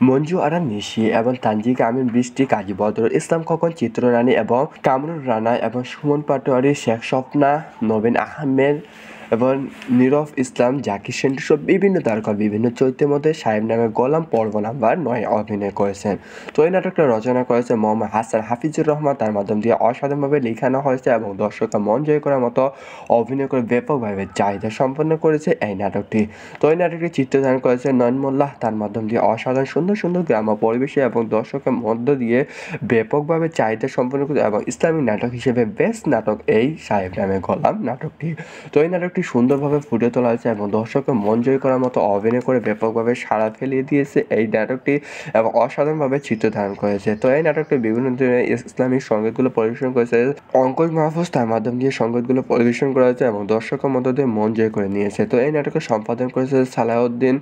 মঞ্জু আরা নিশি এবং তানজিকা আমিন বৃষ্টি, কাজী বদরুল ইসলাম খোকন, চিত্ররানী এবং কামরুল রানা এবং সুমন পাটোয়ারি, শেখ স্বপ্না, নবীন আহমেদ এবং নীরব ইসলাম, জাকির সেন্টু সব বিভিন্ন তারকা বিভিন্ন চরিত্রের মধ্যে সাহেব নামে গোলাম পর্ব নাম্বার 9 অভিনয় করেছেন। তো এই নাটকটা রচনা করেছে মোহাম্মদ হাসান হাফিজুর রহমান, তার মাধ্যম দিয়ে অসাধারণভাবে লেখানো হয়েছে এবং দর্শকের মন জয় করার মতো অভিনয় করে ব্যাপকভাবে চাহিদা সম্পন্ন করেছে এই নাটকটি। তো এই নাটকটি চিত্রধারণ করেছে নয়ন মোল্লাহ, তার মাধ্যম দিয়ে অসাধারণ সুন্দর সুন্দর গ্রাম্য পরিবেশে এবং দর্শকের মধ্য দিয়ে ব্যাপকভাবে চাহিদা সম্পন্ন করেছে এবং ইসলামিক নাটক হিসেবে বেস্ট নাটক এই সাহেব নামে গোলাম নাটকটি। তো এই নাটকটি সুন্দরভাবে ফুটিয়ে তোলা হয়েছে এবং দর্শকের মন জয় করার মতো অভিনয় করে ব্যাপকভাবে সাড়া ফেলিয়ে দিয়েছে এই নাটকটি এবং অসাধারণভাবে চিত্র ধারণ করেছে। তো এই নাটকটি বিভিন্ন ধরনের ইসলামিক সংগীতগুলো পরিবেশন করেছে অঙ্কুশ মাহফুজ, তার মাধ্যম দিয়ে সংগীতগুলো পরিবেশন করা হয়েছে এবং দর্শকের মধ্য দিয়ে মন জয় করে নিয়েছে। তো এই নাটকের সম্পাদন করেছে সালাউদ্দিন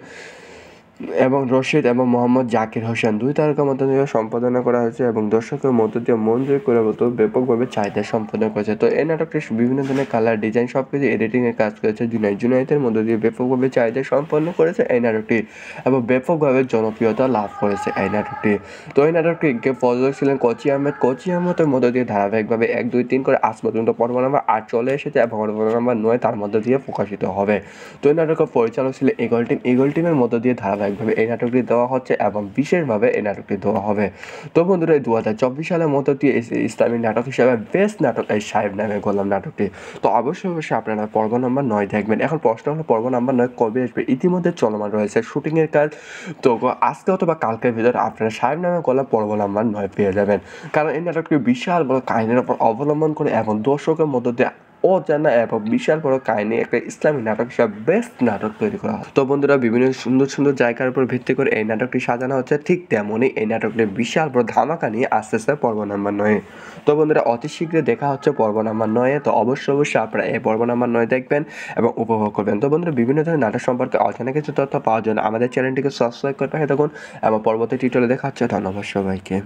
এবং রশিদ এবং মোহাম্মদ জাকির হোসেন, দুই তারকার মধ্য দিয়ে সম্পাদনা করা হয়েছে এবং দর্শকের মধ্য দিয়ে মন জয় করে মতো ব্যাপকভাবে চাহিদা সম্পাদন করেছে। তো এই নাটকটি বিভিন্ন ধরনের কালার, ডিজাইন সবকিছু এডিটিংয়ের কাজ করেছে জুনাইদের মধ্য দিয়ে ব্যাপকভাবে চাহিদা সম্পন্ন করেছে এই নাটকটি এবং ব্যাপকভাবে জনপ্রিয়তা লাভ করেছে এই নাটকটি। তো এই নাটকটিকে প্রযোজক ছিলেন কোচি আহমেদের মধ্য দিয়ে ধারাবাহিকভাবে 1, 2, 3 করে আজ পর্যন্ত পর্ব নাম্বার 8 চলে এসেছে এবং পর্ব নাম্বার 9 তার মধ্য দিয়ে প্রকাশিত হবে। তো এই নাটকের পরিচালক ছিলেন ইগল টিমের মধ্য দিয়ে ধারাবাহিকভাবে এই নাটকটি দেওয়া হচ্ছে এবং বিশেষভাবে এই নাটকটি দেওয়া হবে। তো বন্ধুরা, 2024 সালের মধ্য দিয়ে ইসলামিক নাটক হিসাবে বেস্ট নাটক এই সাহেব নামে গোলাম নাটকটি। তো অবশ্যই আপনারা পর্ব নাম্বার 9 দেখবেন। এখন প্রশ্ন হলো পর্ব নাম্বার 9 কবে আসবে? ইতিমধ্যে চলমান রয়েছে শুটিংয়ের কাজ। তো আজকে অথবা কালকের ভিতরে আপনারা সাহেব নামে গোলাম পর্ব নাম্বার 9 পেয়ে যাবেন, কারণ এই নাটকটি বিশাল বড় কাহিনীর উপর অবলম্বন করে এবং দর্শকের মধ্য দিয়ে অজানা এবং বিশাল বড় কাহিনী একটা ইসলামিক নাটক হিসাবে বেস্ট নাটক তৈরি করা হয়। তো বন্ধুরা, বিভিন্ন সুন্দর সুন্দর জায়গার উপর ভিত্তি করে এই নাটকটি সাজানো হচ্ছে। ঠিক তেমনই এই নাটকটি বিশাল বড় ধামাকা নিয়ে আসতেছে পর্ব নাম্বার 9। তো বন্ধুরা, অতি শীঘ্রই দেখা হচ্ছে পর্ব নাম্বার 9। তো অবশ্যই আপনারা এই পর্ব নাম্বার 9 দেখবেন এবং উপভোগ করবেন। তো বন্ধুরা, বিভিন্ন ধরনের নাটক সম্পর্কে অজানা কিছু তথ্য পাওয়ার জন্য আমাদের চ্যানেলটিকে সাবস্ক্রাইব করে পাঠিয়ে থাকুন এবং পরবর্তী টিউটোরিয়ালে দেখা হচ্ছে। ধন্যবাদ সবাইকে।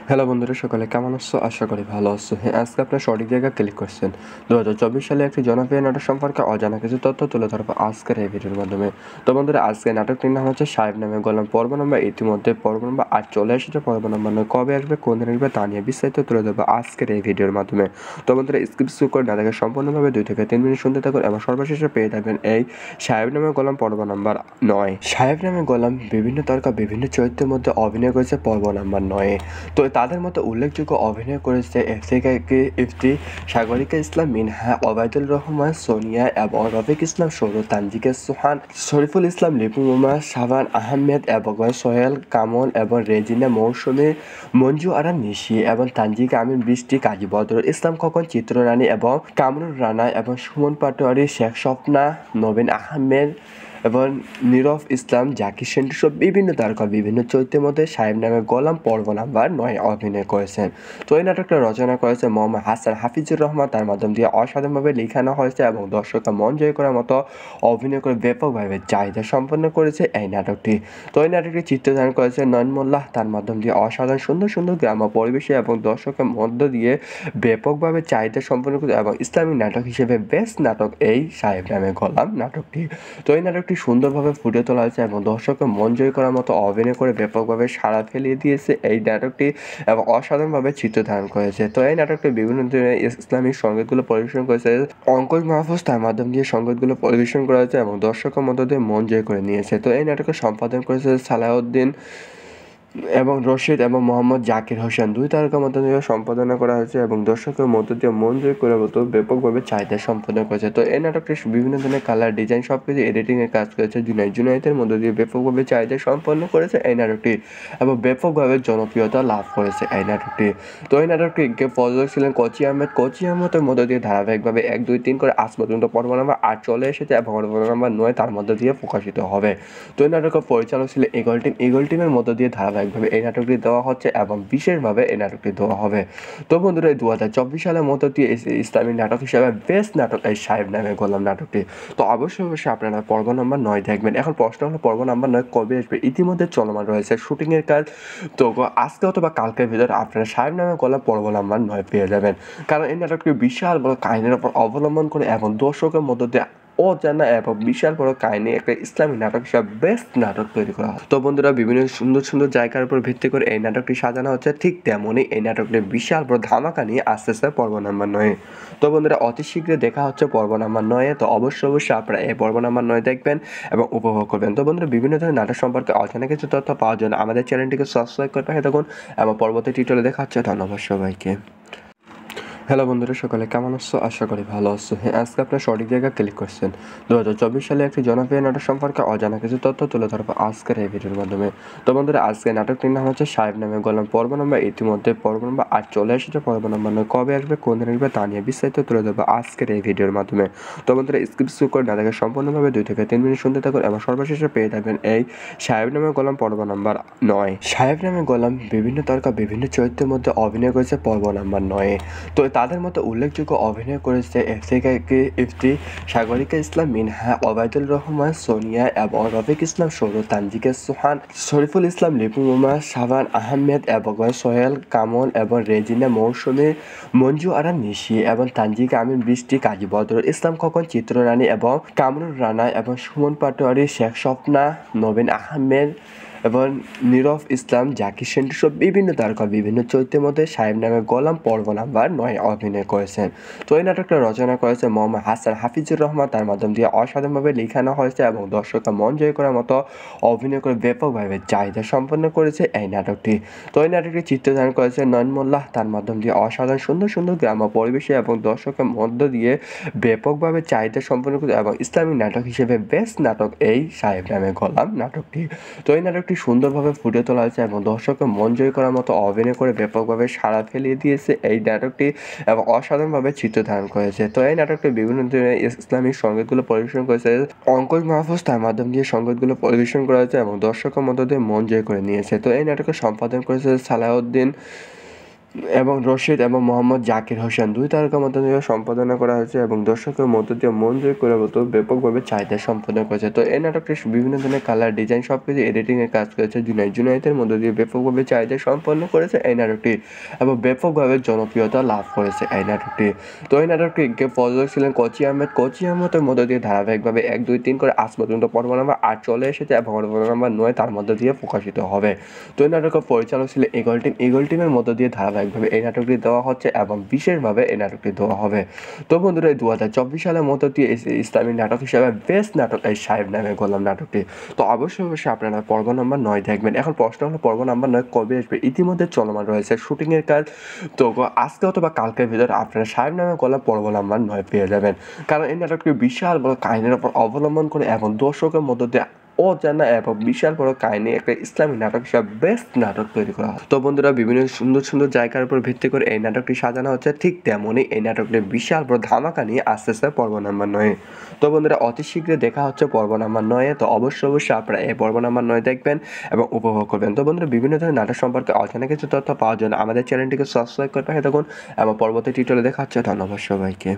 হ্যালো বন্ধুরা, সকালে কেমন আছো? আশা করি ভালো আছো। হ্যাঁ, আজকে আপনার সঠিক জায়গায় ক্লিক করছেন। 2024 সালে একটি জনপ্রিয় নাটক সম্পর্কে অজানা কিছু তথ্য তুলে ধরবো আজকের এই ভিডিওর মাধ্যমে। তো বন্ধুরা, আজকে নাটকটির নাম হচ্ছে সাহেব নামে গোলাম। পর্ব নম্বর ইতিমধ্যে পর্ব নম্বর 8 চলে এসেছে। পর্ব নম্বর 9 কবে আসবে, কোন দিন আসবে তা নিয়ে বিস্তারিত তুলে ধরবো আজকের এই ভিডিওর মাধ্যমে। তো বন্ধুরা, স্কিপ করে না দেখে সম্পূর্ণভাবে 2 থেকে 3 মিনিট শুনতে থাকুন এবং সর্বশেষে পেয়ে যাবেন এই সাহেব নামে গোলাম পর্ব নম্বর 9। সাহেব নামে গোলাম বিভিন্ন তারকা বিভিন্ন চরিত্রের মধ্যে অভিনয় করেছে পর্ব নম্বর 9। তো তাদের মধ্যে উল্লেখযোগ্য অভিনয় করেছে ইফতি, সাগরিকা ইসলাম মিনহা, ওবায়দুল রহমান সোনিয়া এবং রফিক ইসলাম সৌরভ, তানজিকা সুহান, শরীফুল ইসলাম লিপু, মোমা শাবান আহমেদ এবং সোহেল কামল এবং রেজিনা মৌসুমী, মঞ্জু আরা নিশি এবং তানজিকা আমিন বৃষ্টি, কাজী বদরুল ইসলাম খোকন, চিত্ররানী এবং কামরুল রানা এবং সুমন পাটোয়ারি, শেখ স্বপ্না, নবীন আহমেদ এবং নীরব ইসলাম, জাকির সেন্টু সব বিভিন্ন তারকা বিভিন্ন চরিত্রের মধ্যে সাহেব নামে গোলাম পর্ব নাম্বার 9 অভিনয় করেছেন। তো এই নাটকটা রচনা করেছে মোহাম্মদ হাসান হাফিজুর রহমান। তার মাধ্যম দিয়ে অসাধারণভাবে লেখানো হয়েছে এবং দর্শকরা মন জয় করার মতো অভিনয় করে ব্যাপকভাবে চাহিদা সম্পন্ন করেছে এই নাটকটি। তো এই নাটকটি চিত্রধারণ করেছে নয়ন মোল্লাহ। তার মাধ্যম দিয়ে অসাধারণ সুন্দর সুন্দর গ্রাম্য পরিবেশে এবং দর্শকের মধ্য দিয়ে ব্যাপকভাবে চাহিদা সম্পন্ন করেছে এবং ইসলামিক নাটক হিসেবে বেস্ট নাটক এই সাহেব নামে গোলাম নাটকটি। তো এই নাটকটি সুন্দরভাবে ফুটে তোলা হয়েছে এবং দর্শকের মন জয় করার মতো অভিনয় করে ব্যাপকভাবে সাড়া ফেলিয়ে দিয়েছে এই নাটকটি এবং অসাধারণভাবে চিত্র ধারণ করেছে। তো এই নাটকটি বিভিন্ন ধরনের ইসলামিক সংগীতগুলো পরিবেশন করেছে অঙ্কুশ মাহফুজ। তার মাধ্যম দিয়ে সংগীতগুলো পরিবেশন করা হয়েছে এবং দর্শকের মধ্য দিয়ে মন জয় করে নিয়েছে। তো এই নাটকের সম্পাদন করেছে সালাউদ্দিন এবং রশিদ এবং মোহাম্মদ জাকির হোসেন, 2 তারকার মধ্য দিয়ে সম্পাদনা করা হয়েছে এবং দর্শকের মধ্য দিয়ে মন জয় করার মতো ব্যাপকভাবে চাহিদা সম্পাদন করেছে। তো এই নাটকটি বিভিন্ন ধরনের কালার ডিজাইন সব কিছু এডিটিংয়ের কাজ করেছে জুনাইদের মধ্য দিয়ে ব্যাপকভাবে চাহিদা সম্পন্ন করেছে এই নাটকটি এবং ব্যাপকভাবে জনপ্রিয়তা লাভ করেছে এই নাটকটি। তো এই নাটকটিকে প্রযোজক ছিলেন কোচি আহমেদের মধ্য দিয়ে ধারাবাহিকভাবে 1, 2, 3 করে আজ পর্যন্ত পর্ব নম্বর 8 চলে এসেছে এবং পর্ব নম্বর 9 তার মধ্য দিয়ে প্রকাশিত হবে। তো এই নাটকের পরিচালক ছিলেন ইগল টিমের মধ্য দিয়ে ধারাবাহিকভাবে এই নাটকটি দেওয়া হচ্ছে এবং বিশেষভাবে এই নাটকটি দেওয়া হবে। তো বন্ধুরা, 2024 সালের মধ্য দিয়ে ইসলামিক নাটক হিসেবে বেস্ট নাটক এই সাহেব নামে গোলাম নাটকটি। তো অবশ্যই আপনারা পর্ব নম্বর 9 দেখবেন। এখন প্রশ্ন হলো পর্ব নম্বর 9 কবে আসবে? ইতিমধ্যে চলমান রয়েছে শুটিংয়ের কাজ। তো আজকে অথবা কালকের ভিতরে আপনারা সাহেব নামে গোলাম পর্ব নম্বর 9 পেয়ে যাবেন, কারণ এই নাটকটি বিশাল বড় কাহিনীর উপর অবলম্বন করে এবং দর্শকের মধ্য দিয়ে অজানা এবং বিশাল বড় কাহিনী একটা ইসলামিক নাটক হিসাবে বেস্ট নাটক তৈরি করা হয়। তো বন্ধুরা, বিভিন্ন সুন্দর সুন্দর জায়গার উপর ভিত্তি করে এই নাটকটি সাজানো হচ্ছে। ঠিক তেমনই এই নাটকটি বিশাল বড় ধামাকা নিয়ে আসতেছে পর্ব নাম্বার 9। তো বন্ধুরা, অতি শীঘ্রই দেখা হচ্ছে পর্ব নাম্বার 9-এ। তো অবশ্যই আপনারা এই পর্ব নাম্বার 9 দেখবেন এবং উপভোগ করবেন। তো বন্ধুরা, বিভিন্ন ধরনের নাটক সম্পর্কে অজানা কিছু তথ্য পাওয়ার জন্য আমাদের চ্যানেলটিকে সাবস্ক্রাইব করে পাঠিয়ে থাকুন এবং পরবর্তী টিউটোরিয়ালে দেখা হচ্ছে। ধন্যবাদ সবাইকে। হ্যালো বন্ধুরা, সকালে কেমন আছো? আশা করি ভালো আছো। হ্যাঁ, আজকে আপনার সঠিক জায়গায় ক্লিক করছেন। 2024 সালে একটি জনপ্রিয় নাটক সম্পর্কে অজানা কিছু তথ্য তুলে ধরবো আজকের এই ভিডিওর মাধ্যমে। তো বন্ধুরা, আজকে নাটকটির নাম হচ্ছে সাহেব নামে গোলাম। পর্ব নম্বর ইতিমধ্যে পর্ব নম্বর 8 চলে এসেছে। পর্ব নম্বর 9 কবে আসবে, কোন দিন আসবে তা নিয়ে বিস্তারিত তুলে ধরবো আজকের এই ভিডিওর মাধ্যমে। তো বন্ধুরা, স্কিপ করে না দেখে সম্পূর্ণভাবে 2 থেকে 3 মিনিট শুনতে থাকুন এবং সর্বশেষে পেয়ে যাবেন এই সাহেব নামে গোলাম পর্ব নম্বর 9। সাহেব নামে গোলাম বিভিন্ন তারকা বিভিন্ন চরিত্রের মধ্যে অভিনয় করেছে পর্ব নম্বর 9। তো তাদের মধ্যে উল্লেখযোগ্য অভিনয় করেছে ইফতি, সাগরিকা ইসলাম মিনহা, ওবায়দুল রহমান সোনিয়া এবং রফিক ইসলাম সৌরভ, তানজিকা সুহান, শরীফুল ইসলাম লিপু, মোমা শাবান আহমেদ এবং সোহেল কামল এবং রেজিনা মৌসুমী, মঞ্জু আরা নিশি এবং তানজিকা আমিন বৃষ্টি, কাজী বদরুল ইসলাম খোকন, চিত্ররানী এবং কামরুল রানা এবং সুমন পাটোয়ারি, শেখ স্বপ্না, নবীন আহমেদ এবং নীরব ইসলাম, জাকির সেন্টু সব বিভিন্ন তারকা বিভিন্ন চরিত্রের মধ্যে সাহেব নামে গোলাম পর্ব নাম্বার 9 অভিনয় করেছেন। তো এই নাটকটা রচনা করেছে মোহাম্মদ হাসান হাফিজুর রহমান। তার মাধ্যম দিয়ে অসাধারণভাবে লেখানো হয়েছে এবং দর্শকরা মন জয় করার মতো অভিনয় করে ব্যাপকভাবে চাহিদা সম্পন্ন করেছে এই নাটকটি। তো এই নাটকটি চিত্রধারণ করেছে নয়ন মোল্লাহ। তার মাধ্যম দিয়ে অসাধারণ সুন্দর সুন্দর গ্রাম্য পরিবেশে এবং দর্শকের মধ্য দিয়ে ব্যাপকভাবে চাহিদা সম্পন্ন করেছে এবং ইসলামিক নাটক হিসেবে বেস্ট নাটক এই সাহেব নামে গোলাম নাটকটি। তো এই নাটকটি সুন্দরভাবে ফুটে তোলা হয়েছে এবং দর্শকের মন জয় করার মতো অভিনয় করে ব্যাপকভাবে সাড়া ফেলিয়ে দিয়েছে এই নাটকটি এবং অসাধারণভাবে চিত্র ধারণ করেছে। তো এই নাটকটি বিভিন্ন ধরনের ইসলামিক সংগীতগুলো পরিবেশন করেছে অঙ্কুশ মাহফুজ। তার মাধ্যম দিয়ে সংগীতগুলো পরিবেশন করা হয়েছে এবং দর্শকের মধ্য দিয়ে মন জয় করে নিয়েছে। তো এই নাটকের সম্পাদন করেছে সালাউদ্দিন এবং রশিদ এবং মোহাম্মদ জাকির হোসেন দুই তারকার মধ্য দিয়ে সম্পাদনা করা হয়েছে এবং দর্শকের মধ্য দিয়ে মন জয় করার মতো ব্যাপকভাবে চাহিদা সম্পাদন করেছে। তো এই নাটকটি বিভিন্ন ধরনের কালার ডিজাইন সব কিছু এডিটিংয়ের কাজ করেছে জুনায়েদের মধ্য দিয়ে ব্যাপকভাবে চাহিদা সম্পন্ন করেছে এই নাটকটি এবং ব্যাপকভাবে জনপ্রিয়তা লাভ করেছে এই নাটকটি। তো এই নাটকটিকে প্রযোজক ছিলেন কোচি আহমেদের মধ্য দিয়ে ধারাবাহিকভাবে 1, 2, 3 করে আজ পর্যন্ত পর্ব নাম্বার 8 চলে এসেছে এবং পর্ব নাম্বার 9 তার মধ্য দিয়ে প্রকাশিত হবে। তো এই নাটকের পরিচালক ছিলেন ইগল টিমের মধ্য দিয়ে ধারাবাহিকভাবে এই নাটকটি দেওয়া হচ্ছে এবং বিশেষভাবে এই নাটকটি দেওয়া হবে। তো বন্ধুরা, 2024 সালের মধ্য দিয়ে ইসলামী নাটক হিসাবে বেস্ট নাটক এই সাহেব নামে গোলাম নাটকটি। তো অবশ্যই আপনারা পর্ব নাম্বার 9 দেখবেন। এখন প্রশ্ন হলো পর্ব নাম্বার 9 কবে আসবে? ইতিমধ্যে চলমান রয়েছে শুটিংয়ের কাজ। তো আজকে অথবা কালকের ভিতরে আপনারা সাহেব নামে গোলাম পর্ব নাম্বার 9 পেয়ে যাবেন। কারণ এই নাটকটি বিশাল বড় কাহিনীর উপর অবলম্বন করে এবং দর্শকের মধ্য দিয়ে অজানা এবং বিশাল বড় কাহিনী একটা ইসলামী নাটক হিসাবে বেস্ট নাটক তৈরি করা হয়। তো বন্ধুরা, বিভিন্ন সুন্দর সুন্দর জায়গার উপর ভিত্তি করে এই নাটকটি সাজানো হচ্ছে। ঠিক তেমনই এই নাটকটি বিশাল বড় ধামাকা নিয়ে আসতেছে পর্ব নাম্বার 9। তো বন্ধুরা, অতি শীঘ্রই দেখা হচ্ছে পর্ব নাম্বার 9-এ। তো অবশ্যই আপনারা এই পর্ব নাম্বার 9 দেখবেন এবং উপভোগ করবেন। তো বন্ধুরা, বিভিন্ন ধরনের নাটক সম্পর্কে অজানা কিছু তথ্য পাওয়ার জন্য আমাদের চ্যানেলটিকে সাবস্ক্রাইব করে পাশে থাকুন এবং পরবর্তী টিউটোরিয়ালে দেখা হচ্ছে। ধন্যবাদ সবাইকে।